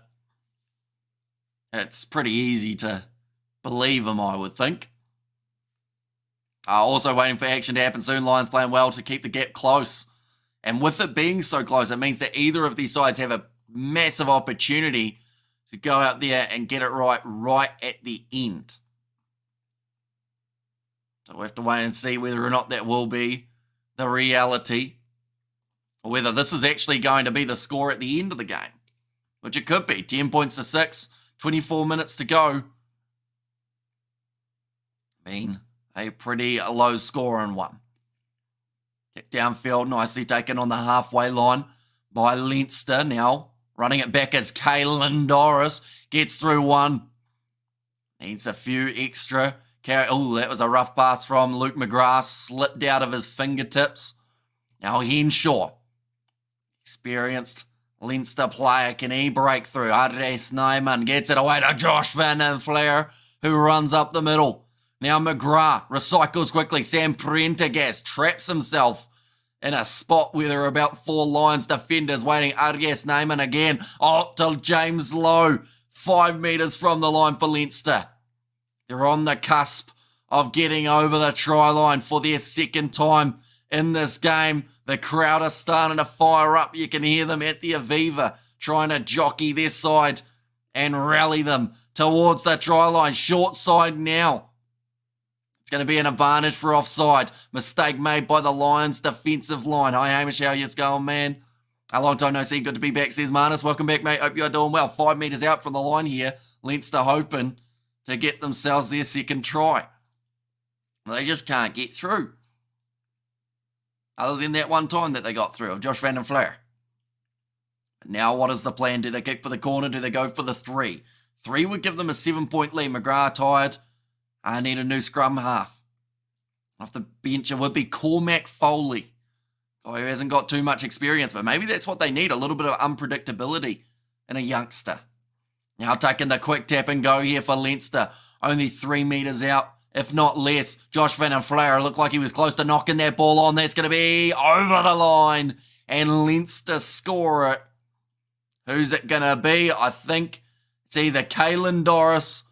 it's pretty easy to believe him, I would think. Also waiting for action to happen soon. Lions playing well to keep the gap close. And with it being so close, it means that either of these sides have a massive opportunity to go out there and get it right at the end. So we'll have to wait and see whether or not that will be the reality, or whether this is actually going to be the score at the end of the game, which it could be. 10 points to 6, 24 minutes to go. Been a pretty low scoring one. Kick downfield, nicely taken on the halfway line by Leinster. Now running it back as Caelan Doris gets through one. Needs a few extra. Oh, that was a rough pass from Luke McGrath. Slipped out of his fingertips. Now Henshaw, experienced Leinster player, can he break through? Adres Nyman gets it away to Josh Van den Flair, who runs up the middle. Now McGrath recycles quickly. Sam Prendergast traps himself in a spot where there are about 4 Lions defenders waiting. Adres Nyman again. Oh, to James Lowe. 5 metres from the line for Leinster. They're on the cusp of getting over the try line for their second time in this game. The crowd are starting to fire up. You can hear them at the Aviva trying to jockey their side and rally them towards the try line. Short side now. It's going to be an advantage for offside. Mistake made by the Lions defensive line. Hi Hamish, how you going, man? A long time no see. Good to be back, says Marnus. Welcome back, mate. Hope you're doing well. 5 metres out from the line here. Leinster hoping to get themselves their second try. They just can't get through. Other than that one time that they got through of Josh Van den Flair. Now what is the plan? Do they kick for the corner? Do they go for the 3? 3 would give them a 7-point lead. McGrath tired. I need a new scrum half. Off the bench it would be Cormac Foley. Guy who hasn't got too much experience, but maybe that's what they need. A little bit of unpredictability in a youngster. Now taking the quick tap and go here for Leinster. Only 3 metres out, if not less. Josh Van den Flair looked like he was close to knocking that ball on. That's going to be over the line. And Leinster score it. Who's it going to be? I think it's either Caelan Doris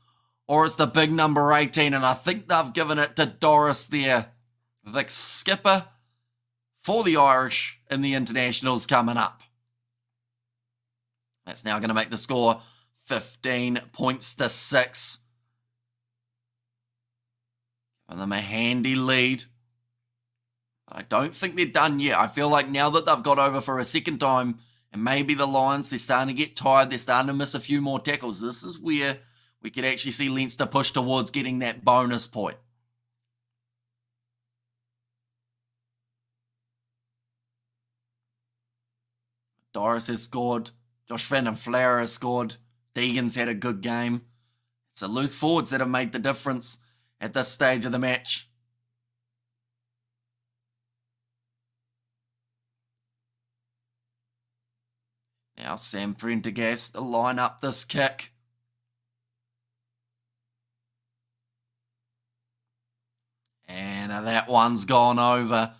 or it's the big number 18. And I think they've given it to Doris there. The skipper for the Irish in the internationals coming up. That's now going to make the score 15 points to 6. Give them a handy lead. I don't think they're done yet. I feel like now that they've got over for a second time, and maybe the Lions, they're starting to get tired, they're starting to miss a few more tackles. This is where we could actually see Leinster push towards getting that bonus point. Doris has scored. Josh Van den Flower has scored. Deegan's had a good game. It's the loose forwards that have made the difference at this stage of the match. Now Sam Prendergast to line up this kick. And that one's gone over.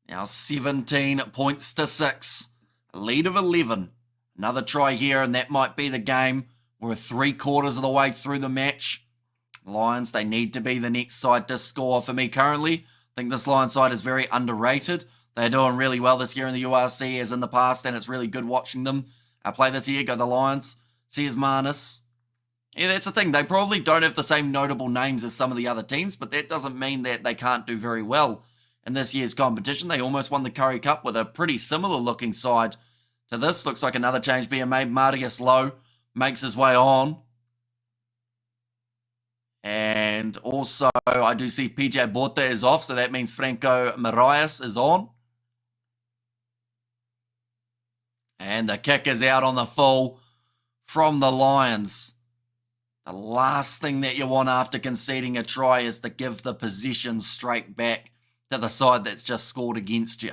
Now 17 points to 6. A lead of 11. Another try here, and that might be the game. We're 3/4 of the way through the match. Lions, they need to be the next side to score for me currently. I think this Lions side is very underrated. They're doing really well this year in the URC as in the past, and it's really good watching them play this year. Go the Lions. Says Marnus. Yeah, that's the thing. They probably don't have the same notable names as some of the other teams, but that doesn't mean that they can't do very well in this year's competition. They almost won the Curry Cup with a pretty similar looking side to this. Looks like another change being made. Marius Lowe makes his way on. And also, I do see PJ Bota is off, so that means Franco Marias is on. And the kick is out on the full from the Lions. The last thing that you want after conceding a try is to give the possession straight back to the side that's just scored against you.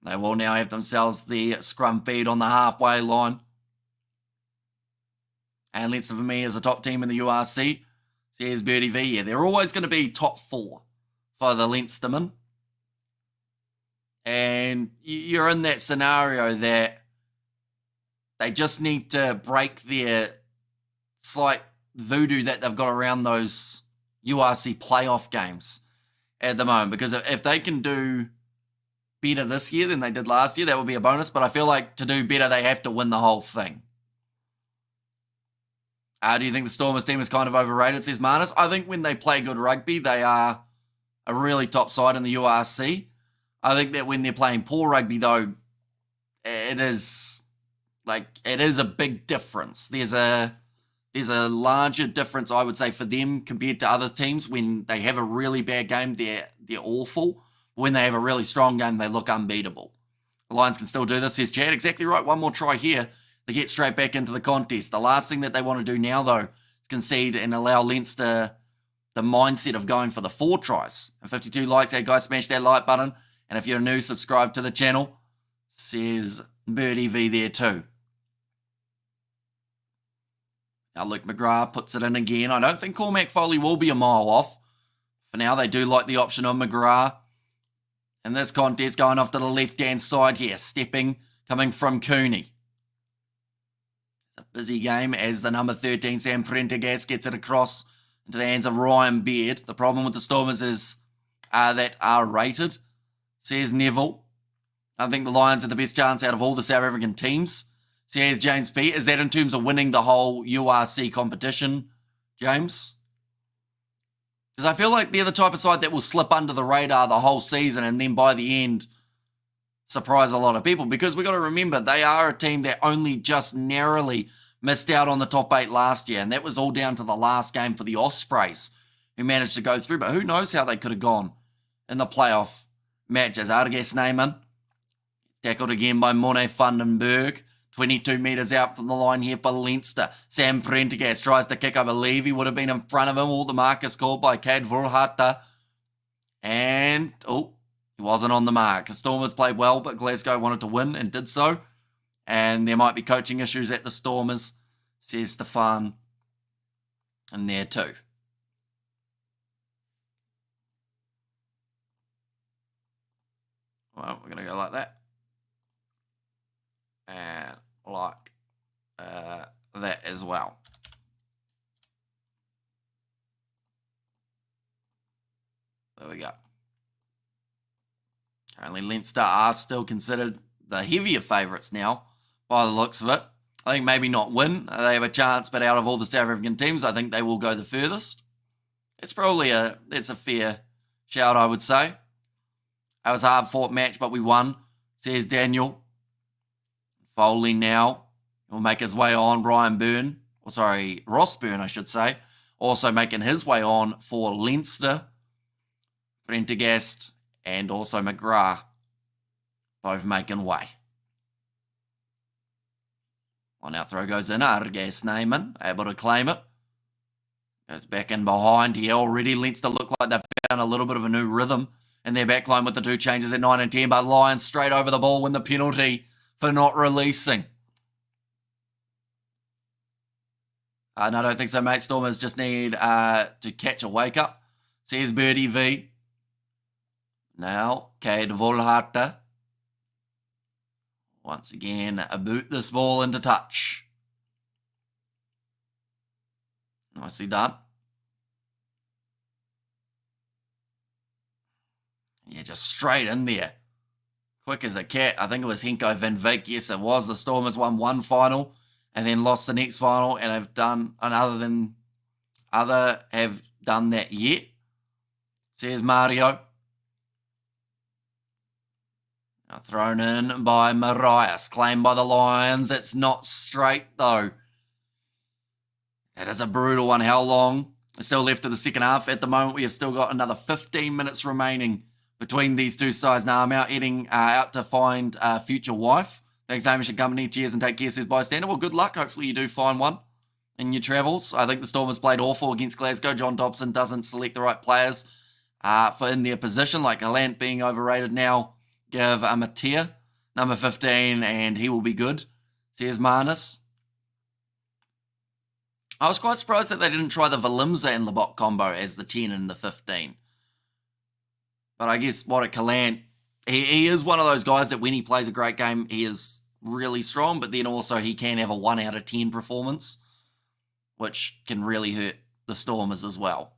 They will now have themselves the scrum feed on the halfway line. And Leinster for me is a top team in the URC. Says Birdie V. Yeah, they're always going to be top 4 for the Leinstermen. And you're in that scenario that they just need to break their slight voodoo that they've got around those URC playoff games at the moment. Because if they can do better this year than they did last year, that would be a bonus. But I feel like to do better, they have to win the whole thing. Do you think the Stormers team is kind of overrated, says Marnus? I think when they play good rugby, they are a really top side in the URC. I think that when they're playing poor rugby, though, it is a big difference. There's a larger difference, I would say, for them compared to other teams. When they have a really bad game, they're awful. When they have a really strong game, they look unbeatable. The Lions can still do this, says Chad. Exactly right. One more try here. They get straight back into the contest. The last thing that they want to do now, though, is concede and allow Leinster the mindset of going for the 4 tries. And 52 likes, hey guys, smash that like button. And if you're new, subscribe to the channel. Says Birdie V there too. Now Luke McGrath puts it in again. I don't think Cormac Foley will be a mile off. For now, they do like the option of McGrath. And this contest going off to the left-hand side here. Stepping, coming from Cooney. A busy game as the number 13, Sam Prendergast, gets it across into the hands of Ryan Beard. The problem with the Stormers is that are rated, says Neville. I think the Lions are the best chance out of all the South African teams, says James P. Is that in terms of winning the whole URC competition, James? Because I feel like they're the type of side that will slip under the radar the whole season and then by the end surprise a lot of people, because we've got to remember they are a team that only just narrowly missed out on the top 8 last year, and that was all down to the last game for the Ospreys, who managed to go through, but who knows how they could have gone in the playoff matches. Ardegas Neyman, tackled again by Morne Vandenberg, 22 metres out from the line here for Leinster. Sam Prendergast tries to kick, I believe he would have been in front of him. All the mark is called by Cad Vulhata, and he wasn't on the mark. The Stormers played well, but Glasgow wanted to win and did so. And there might be coaching issues at the Stormers, says Stefan. And there too. Well, we're going to go like that. And like that as well. There we go. Currently, Leinster are still considered the heavier favourites now, by the looks of it. I think maybe not win. They have a chance, but out of all the South African teams, I think they will go the furthest. It's probably it's a fair shout, I would say. It was a hard-fought match, but we won, says Daniel. Foley now will make his way on. Ross Byrne, I should say. Also making his way on for Leinster. Prendergast and also McGrath both making way. On our throw goes in. Argas Neyman able to claim it. Goes back in behind here already. Leinster look like they've found a little bit of a new rhythm in their backline with the two changes at 9 and 10. But Lions straight over the ball win the penalty for not releasing. No, I don't think so, mate. Stormers just need to catch a wake-up. Says Birdie V. Now, Cade Volharte. Once again, boot this ball into touch. Nicely done. Yeah, just straight in there. Quick as a cat. I think it was Henko van Vyk. Yes, it was. The Stormers won one final and then lost the next final, and have done have done that yet. Says Mario. Now thrown in by Marias. Claimed by the Lions. It's not straight, though. That is a brutal one. How long is still left of the second half? At the moment, we have still got another 15 minutes remaining between these two sides. Now, I'm heading out to find a future wife. Thanks, Hamish and company. Cheers and take care, says Bystander. Well, good luck. Hopefully you do find one in your travels. I think the Stormers played awful against Glasgow. John Dobson doesn't select the right players for in their position, like Gallant being overrated now. Give Amatia number 15, and he will be good, says Marnus. I was quite surprised that they didn't try the Valimza and Labok combo as the 10 and the 15. But I guess Warwick Gallant, he is one of those guys that when he plays a great game, he is really strong, but then also he can have a 1 out of 10 performance, which can really hurt the Stormers as well.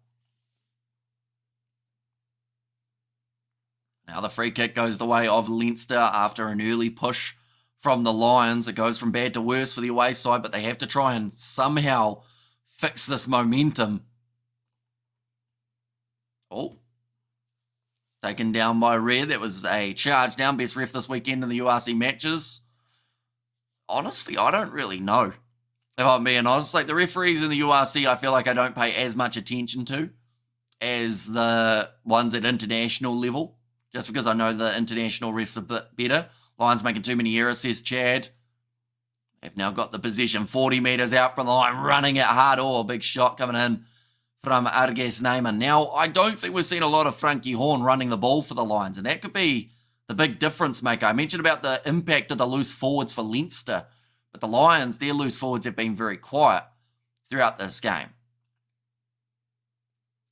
Now the free kick goes the way of Leinster after an early push from the Lions. It goes from bad to worse for the away side, but they have to try and somehow fix this momentum. Oh. Taken down by Red. That was a charge down. Best ref this weekend in the URC matches. Honestly, I don't really know. If I'm being honest, like the referees in the URC, I feel like I don't pay as much attention to as the ones at international level. Just because I know the international refs a bit better. Lions making too many errors, says Chad. They've now got the possession 40 metres out from the line, running it hard. Oh, a big shot coming in from Argas Neyman. Now, I don't think we've seen a lot of Frankie Horn running the ball for the Lions, and that could be the big difference maker. I mentioned about the impact of the loose forwards for Leinster, but the Lions, their loose forwards have been very quiet throughout this game.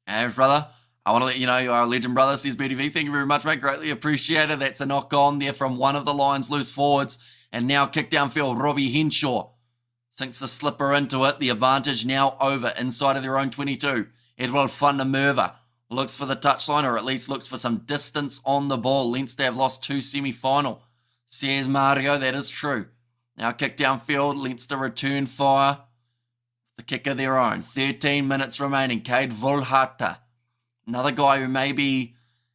And brother, I want to let you know you are a legend, brother, says BDV. Thank you very much, mate. Greatly appreciated. That's a knock on there from one of the Lions' loose forwards. And now kick downfield, Robbie Henshaw sinks the slipper into it. The advantage now over inside of their own 22. Edward van der Merwe looks for the touchline, or at least looks for some distance on the ball. Leinster have lost 2 semi-final. Says Mario, that is true. Now kick downfield, Leinster return fire. The kick of their own. 13 minutes remaining. Cade Volharte. Another guy who maybe,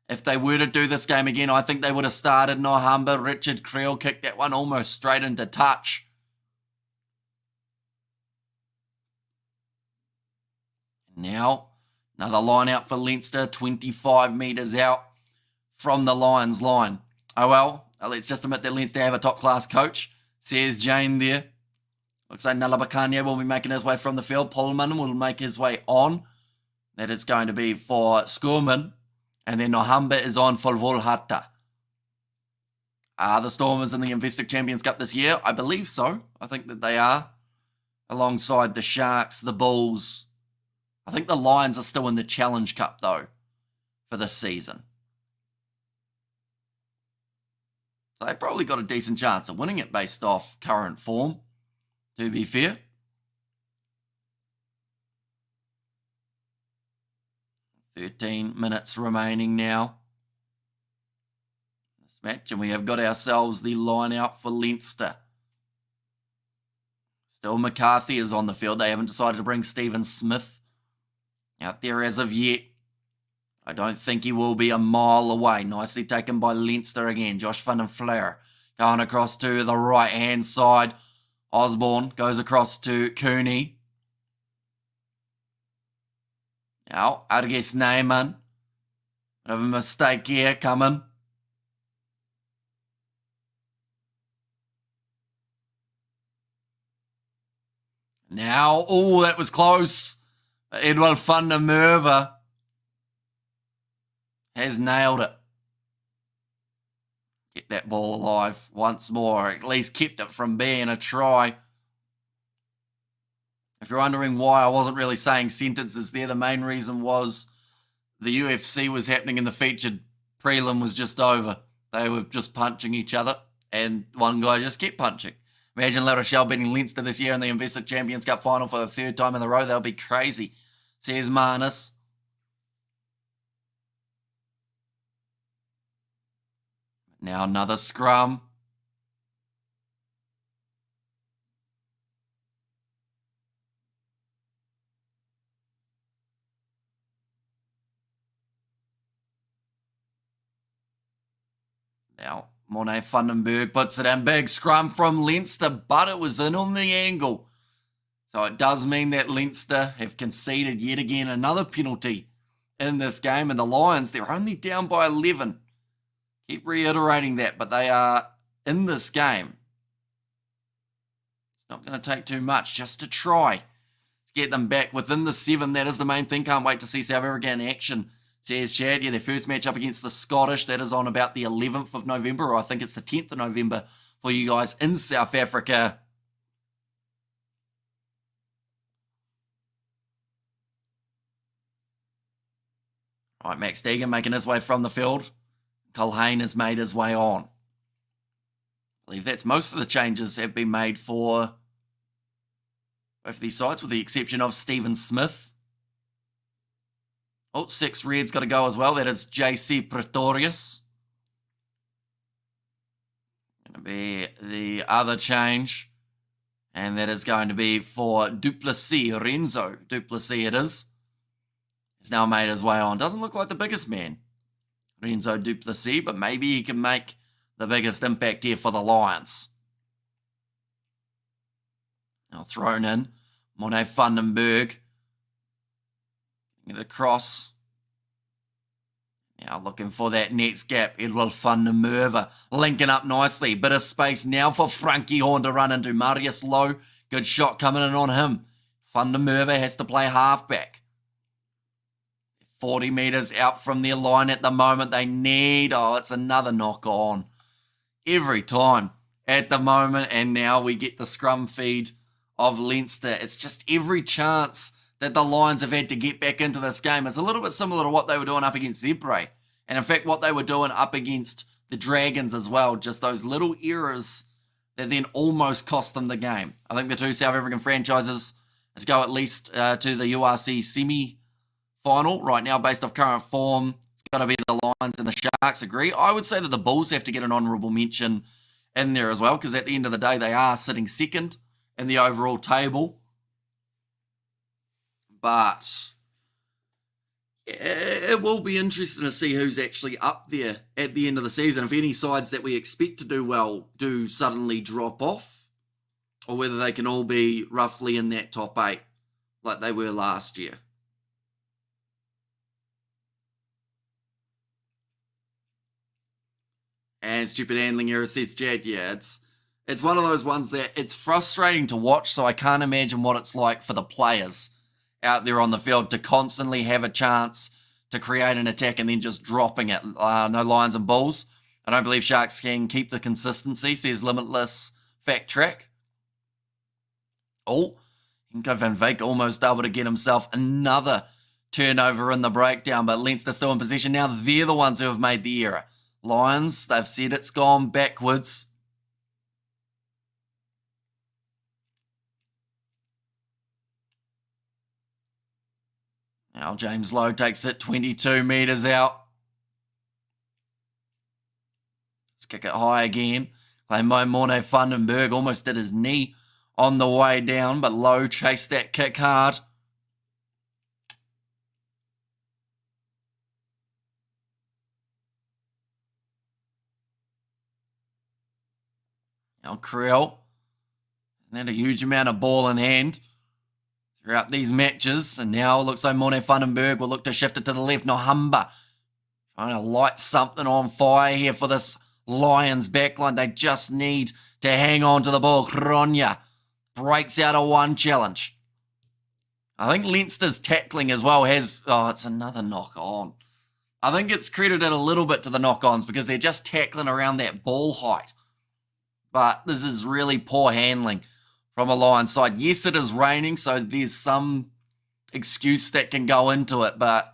if they were to do this game again, I think they would have started Nohamba. Richard Creel kicked that one almost straight into touch. Now, another line out for Leinster, 25 metres out from the Lions line. Oh well, let's just admit that Leinster have a top-class coach, says Jane there. Looks like Nalabakanya will be making his way from the field. Pullman will make his way on. That is going to be for Skurman. And then Nohamba is on for Volharte. Are the Stormers in the Investec Champions Cup this year? I believe so. I think that they are. Alongside the Sharks, the Bulls. I think the Lions are still in the Challenge Cup, though, for this season. So they've probably got a decent chance of winning it based off current form, to be fair. "13 minutes remaining now. This match, and we have got ourselves the line out for Leinster. Still McCarthy is on the field. They haven't decided to bring Stephen Smith out there as of yet. I don't think he will be a mile away. Nicely taken by Leinster again. Josh van der Flair going across to the right-hand side. Osborne goes across to Cooney. Now, out against Neyman. Bit of a mistake here coming. Now, oh, that was close. Edward van der Merwe has nailed it. Get that ball alive once more. At least kept it from being a try. If you're wondering why I wasn't really saying sentences there, the main reason was the UFC was happening and the featured prelim was just over. They were just punching each other and one guy just kept punching. Imagine La Rochelle beating Leinster this year in the Investor Champions Cup final for the third time in a row. That'll be crazy, says Marnus. Now another scrum. Now, Morné Vandenberg puts it in. Big scrum from Leinster, but it was in on the angle. So it does mean that Leinster have conceded yet again another penalty in this game. And the Lions, they're only down by 11. Keep reiterating that, but they are in this game. It's not going to take too much just to try to get them back within the 7. That is the main thing. Can't wait to see South Africa in action, says Chad. Yeah, their first match up against the Scottish. That is on about the 11th of November, or I think it's the 10th of November for you guys in South Africa. All right, Max Deegan making his way from the field. Culhane has made his way on. I believe that's most of the changes have been made for both of these sides, with the exception of Stephen Smith. Oh, 6 red's got to go as well. That is JC Pretorius. Going to be the other change. And that is going to be for Duplessis, Renzo Duplessis it is. He's now made his way on. Doesn't look like the biggest man, Renzo Duplessis, but maybe he can make the biggest impact here for the Lions. Now thrown in, Morné Vandenberg. Get it across. Now looking for that next gap. Edward van der Merwe linking up nicely. Bit of space now for Frankie Horn to run into. Marius Lowe, good shot coming in on him. Van der Merwe has to play halfback. 40 metres out from their line at the moment. They need, it's another knock on. Every time at the moment. And now we get the scrum feed of Leinster. It's just every chance that the Lions have had to get back into this game. It's a little bit similar to what they were doing up against Zebre. And in fact, what they were doing up against the Dragons as well. Just those little errors that then almost cost them the game. I think the two South African franchises to go at least to the URC semi-final right now based off current form. It's got to be the Lions and the Sharks, agree. I would say that the Bulls have to get an honourable mention in there as well, because at the end of the day, they are sitting second in the overall table. But yeah, it will be interesting to see who's actually up there at the end of the season. If any sides that we expect to do well do suddenly drop off, or whether they can all be roughly in that top 8 like they were last year. And stupid handling error, says Jad. Yeah, it's one of those ones that it's frustrating to watch, so I can't imagine what it's like for the players out there on the field to constantly have a chance to create an attack and then just dropping it. No Lions and Bulls. I don't believe Sharks can keep the consistency, says Limitless Fact Track. Oh, Hinko van Wyk almost able to get himself another turnover in the breakdown, but Leinster still in possession. Now they're the ones who have made the error. Lions, they've said it's gone backwards. Now James Lowe takes it 22 metres out. Let's kick it high again. Claimed by Morné Vandenberg. Almost did his knee on the way down, but Lowe chased that kick hard. Now Creel hasn't had a huge amount of ball in hand throughout these matches, and now it looks like Morne Vandenberg will look to shift it to the left. Nohamba trying to light something on fire here for this Lions backline. They just need to hang on to the ball. Gronya breaks out a one challenge. I think Leinster's tackling as well has... Oh, it's another knock on. I think it's credited a little bit to the knock-ons because they're just tackling around that ball height. But this is really poor handling from a Lions side. Yes, it is raining, so there's some excuse that can go into it, but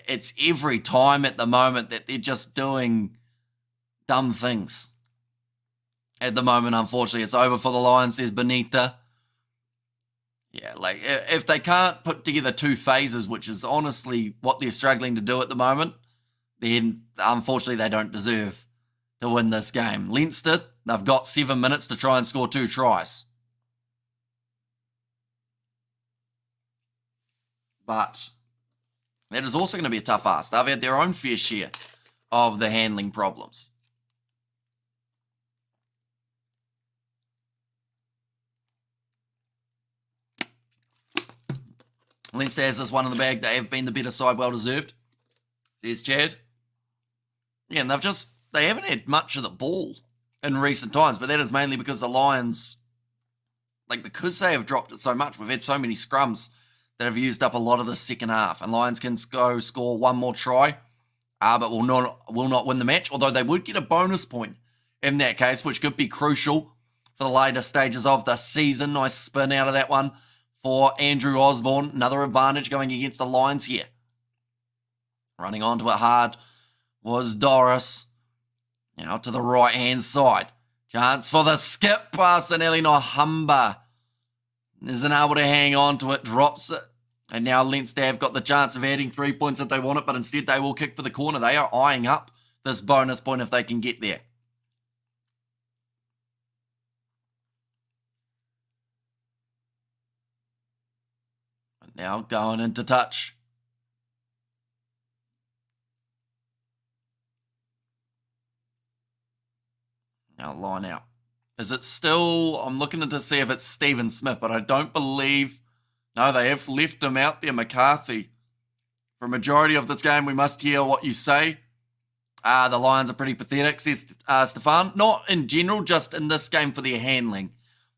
it's every time at the moment that they're just doing dumb things. At the moment, unfortunately, it's over for the Lions, says Benita. Yeah, like, if they can't put together two phases, which is honestly what they're struggling to do at the moment, then unfortunately they don't deserve to win this game. Leinster, they've got 7 minutes to try and score 2 tries. But that is also going to be a tough ask. They've had their own fair share of the handling problems. Leinster has this one in the bag. They have been the better side, well deserved, says Chad. Yeah, and they haven't had much of the ball in recent times, but that is mainly because the Lions, because they have dropped it so much, we've had so many scrums that have used up a lot of the second half, and Lions can go score one more try, but will not win the match, although they would get a bonus point in that case, which could be crucial for the later stages of the season. Nice spin out of that one for Andrew Osborne. Another advantage going against the Lions here. Running onto it hard was Doris. Now to the right-hand side. Chance for the skip pass, and Nohamba isn't able to hang on to it, drops it. And now Leinster have got the chance of adding 3 points if they want it, but instead they will kick for the corner. They are eyeing up this bonus point if they can get there. And now going into touch. Now line out. Is it still... I'm looking to see if it's Stephen Smith, but I don't believe... No, they have left him out there, McCarthy. For a majority of this game, we must hear what you say. The Lions are pretty pathetic, says Stefan. Not in general, just in this game for their handling.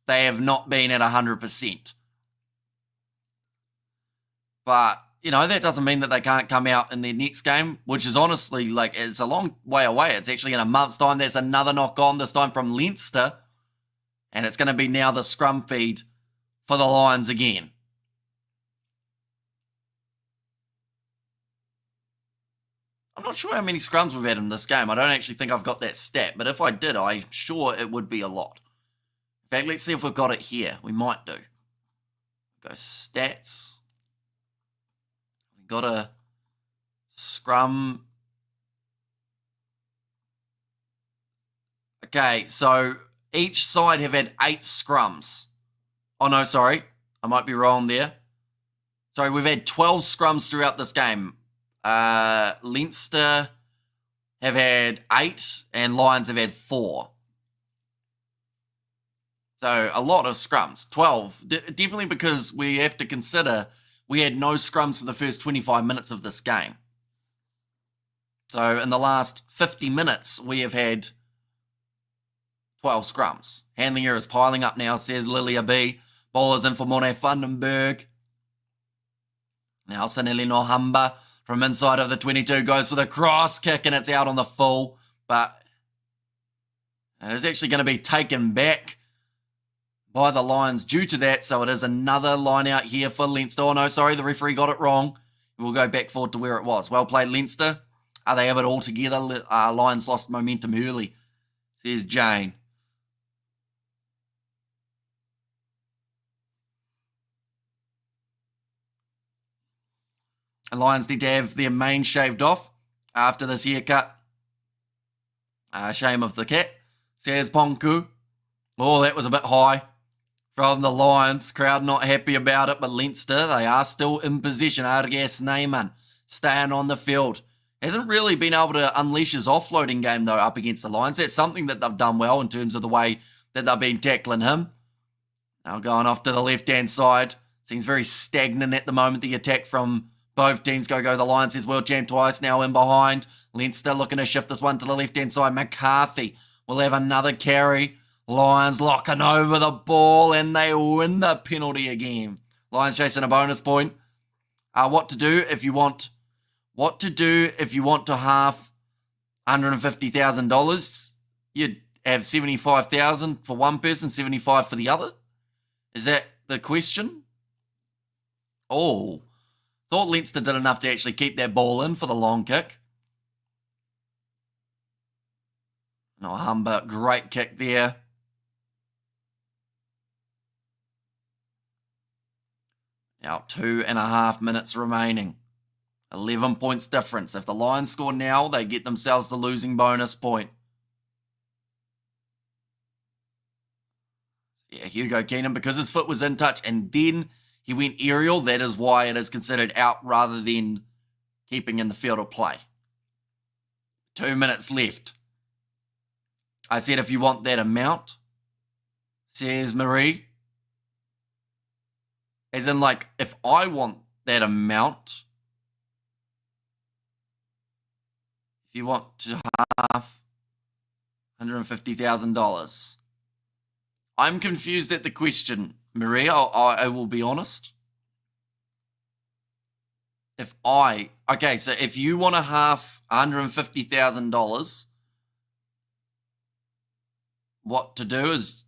They have not been at 100%. But, that doesn't mean that they can't come out in their next game, which is honestly, it's a long way away. It's actually in a month's time. There's another knock on, this time from Leinster. And it's going to be now the scrum feed for the Lions again. I'm not sure how many scrums we've had in this game. I don't actually think I've got that stat, but if I did, I'm sure it would be a lot. In fact, let's see if we've got it here. We might do. Go stats. We've got a scrum. Okay, so each side have had 8 scrums. Oh, no, sorry. I might be wrong there. Sorry, we've had 12 scrums throughout this game. Leinster have had 8 and Lions have had 4. So a lot of scrums. 12. Definitely because we have to consider we had no scrums for the first 25 minutes of this game. So in the last 50 minutes, we have had 12 scrums. Handling errors piling up now, says Lilia B. Bowlers in for Morne Vandenberg. Now Saneli Nohamba from inside of the 22 goes for the cross kick, and it's out on the full. But it is actually going to be taken back by the Lions due to that. So it is another line out here for Leinster. Oh, no, sorry, the referee got it wrong. We'll go back forward to where it was. Well played, Leinster. They have it all together. Lions lost momentum early, says Jane. And Lions need to have their mane shaved off after this haircut. Shame of the cat, says Ponku. Oh, that was a bit high from the Lions. Crowd not happy about it, but Leinster, they are still in possession. Argas Neyman staying on the field. Hasn't really been able to unleash his offloading game, though, up against the Lions. That's something that they've done well in terms of the way that they've been tackling him. Now going off to the left-hand side. Seems very stagnant at the moment, the attack from both teams. Go the Lions. He's world champ twice, now in behind. Leinster looking to shift this one to the left-hand side. McCarthy will have another carry. Lions locking over the ball, and they win the penalty again. Lions chasing a bonus point. What to do if you want to half $150,000? You'd have $75,000 for one person, $75,000 for the other. Is that the question? Oh, thought Leinster did enough to actually keep that ball in for the long kick. No, Humber, great kick there. Now 2.5 minutes remaining. 11 points difference. If the Lions score now, they get themselves the losing bonus point. Yeah, Hugo Keenan, because his foot was in touch and then he went aerial, that is why it is considered out rather than keeping in the field of play. 2 minutes left. I said if you want that amount, says Marie. As in, like, if I want that amount, if you want to half $150,000. I'm confused at the question, Marie. I will be honest. Okay, so if you want to half $150,000, what to do is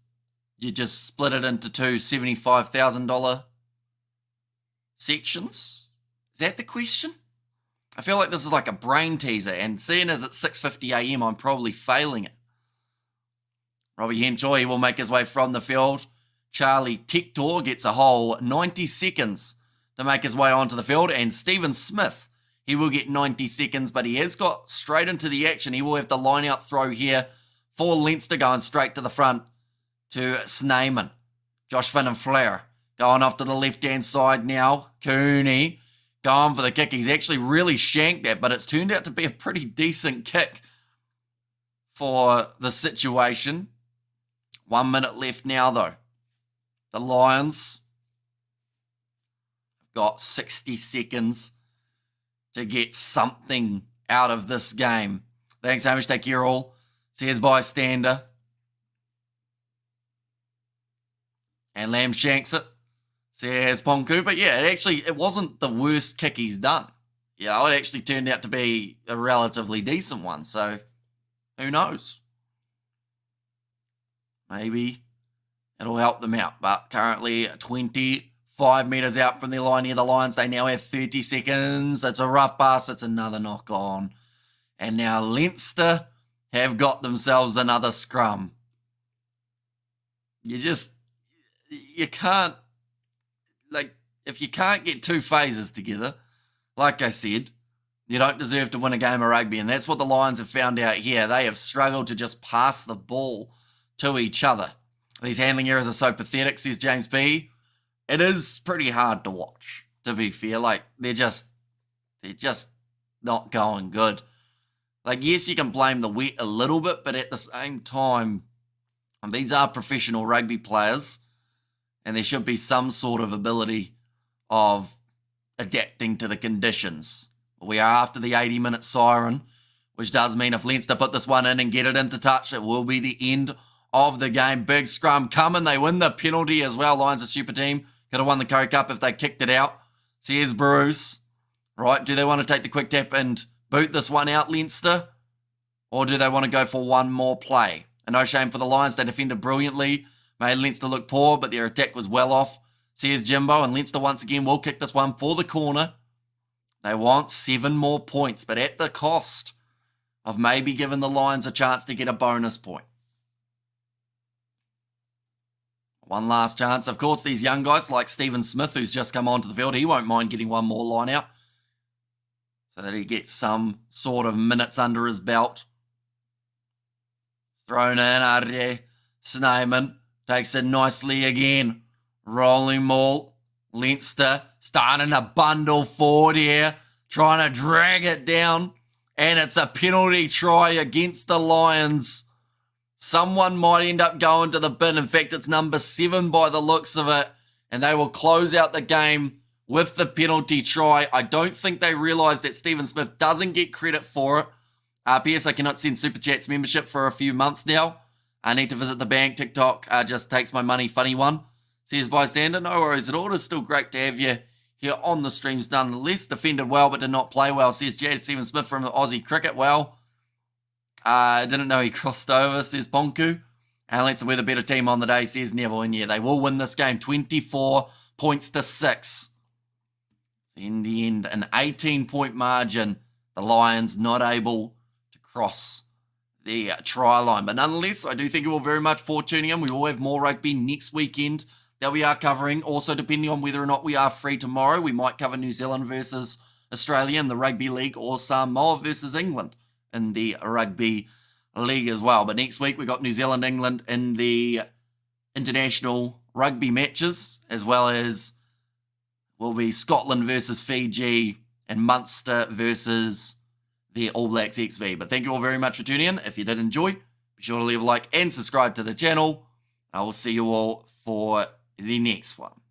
you just split it into two $75,000 sections. Is that the question? I feel like this is like a brain teaser, and seeing as it's 6:50 a.m, I'm probably failing it. Robbie Henshaw, he will make his way from the field. Charlie Tector gets a whole 90 seconds to make his way onto the field, and Stephen Smith, he will get 90 seconds, but he has got straight into the action. He will have the line-out throw here for Leinster, going straight to the front to Snyman. Josh Finn and Flair going off to the left-hand side now. Cooney going for the kick. He's actually really shanked that, but it's turned out to be a pretty decent kick for the situation. 1 minute left now, though. The Lions have got 60 seconds to get something out of this game. Thanks, Hamish. Take care, all. Says bystander. And Lamb shanks it. Says Ponku. But yeah, it wasn't the worst kick he's done. Yeah, it actually turned out to be a relatively decent one. So, who knows? Maybe it'll help them out. But currently 25 metres out from the line here, the Lions, they now have 30 seconds. It's a rough pass. It's another knock on. And now Leinster have got themselves another scrum. You can't, like, if you can't get two phases together, like I said, you don't deserve to win a game of rugby. And that's what the Lions have found out here. They have struggled to just pass the ball to each other. These handling errors are so pathetic, says James B. It is pretty hard to watch, to be fair. Like, they're just not going good. Like, yes, you can blame the wet a little bit, but at the same time, these are professional rugby players, and there should be some sort of ability of adapting to the conditions. We are after the 80-minute siren, which does mean if Leinster put this one in and get it into touch, it will be the end of the game. Big scrum coming. They win the penalty as well. Lions, a super team. Could have won the Curry Cup if they kicked it out. Says Bruce. Right, do they want to take the quick tap and boot this one out, Leinster? Or do they want to go for one more play? And no shame for the Lions. They defended brilliantly. Made Leinster look poor, but their attack was well off. Says Jimbo. And Leinster once again will kick this one for the corner. They want 7 more points, but at the cost of maybe giving the Lions a chance to get a bonus point. One last chance. Of course, these young guys like Stephen Smith, who's just come onto the field, he won't mind getting one more line out so that he gets some sort of minutes under his belt. Thrown in, Arde Snyman takes it nicely again. Rolling ball. Leinster starting to bundle forward here, trying to drag it down, and it's a penalty try against the Lions. Someone might end up going to the bin. In fact, it's number 7 by the looks of it. And they will close out the game with the penalty try. I don't think they realise that Stephen Smith doesn't get credit for it. P.S. I cannot send Super Chats membership for a few months now. I need to visit the bank. TikTok just takes my money. Funny one. Says bystander. No worries at all. It's still great to have you here on the streams nonetheless. Defended well but did not play well. Says Jad Stephen Smith from Aussie Cricket. Well, I didn't know he crossed over, says Bonku. And Leinster were the better team on the day, says Neville. And yeah, they will win this game 24 points to 6. In the end, an 18-point margin. The Lions not able to cross the try line. But nonetheless, I do thank you all very much for tuning in. We will have more rugby next weekend that we are covering. Also, depending on whether or not we are free tomorrow, we might cover New Zealand versus Australia in the Rugby League or Samoa versus England in the Rugby League as well. But next week, we got New Zealand, England in the international rugby matches, as well as will be Scotland versus Fiji and Munster versus the All Blacks XV. But thank you all very much for tuning in. If you did enjoy, be sure to leave a like and subscribe to the channel. I will see you all for the next one.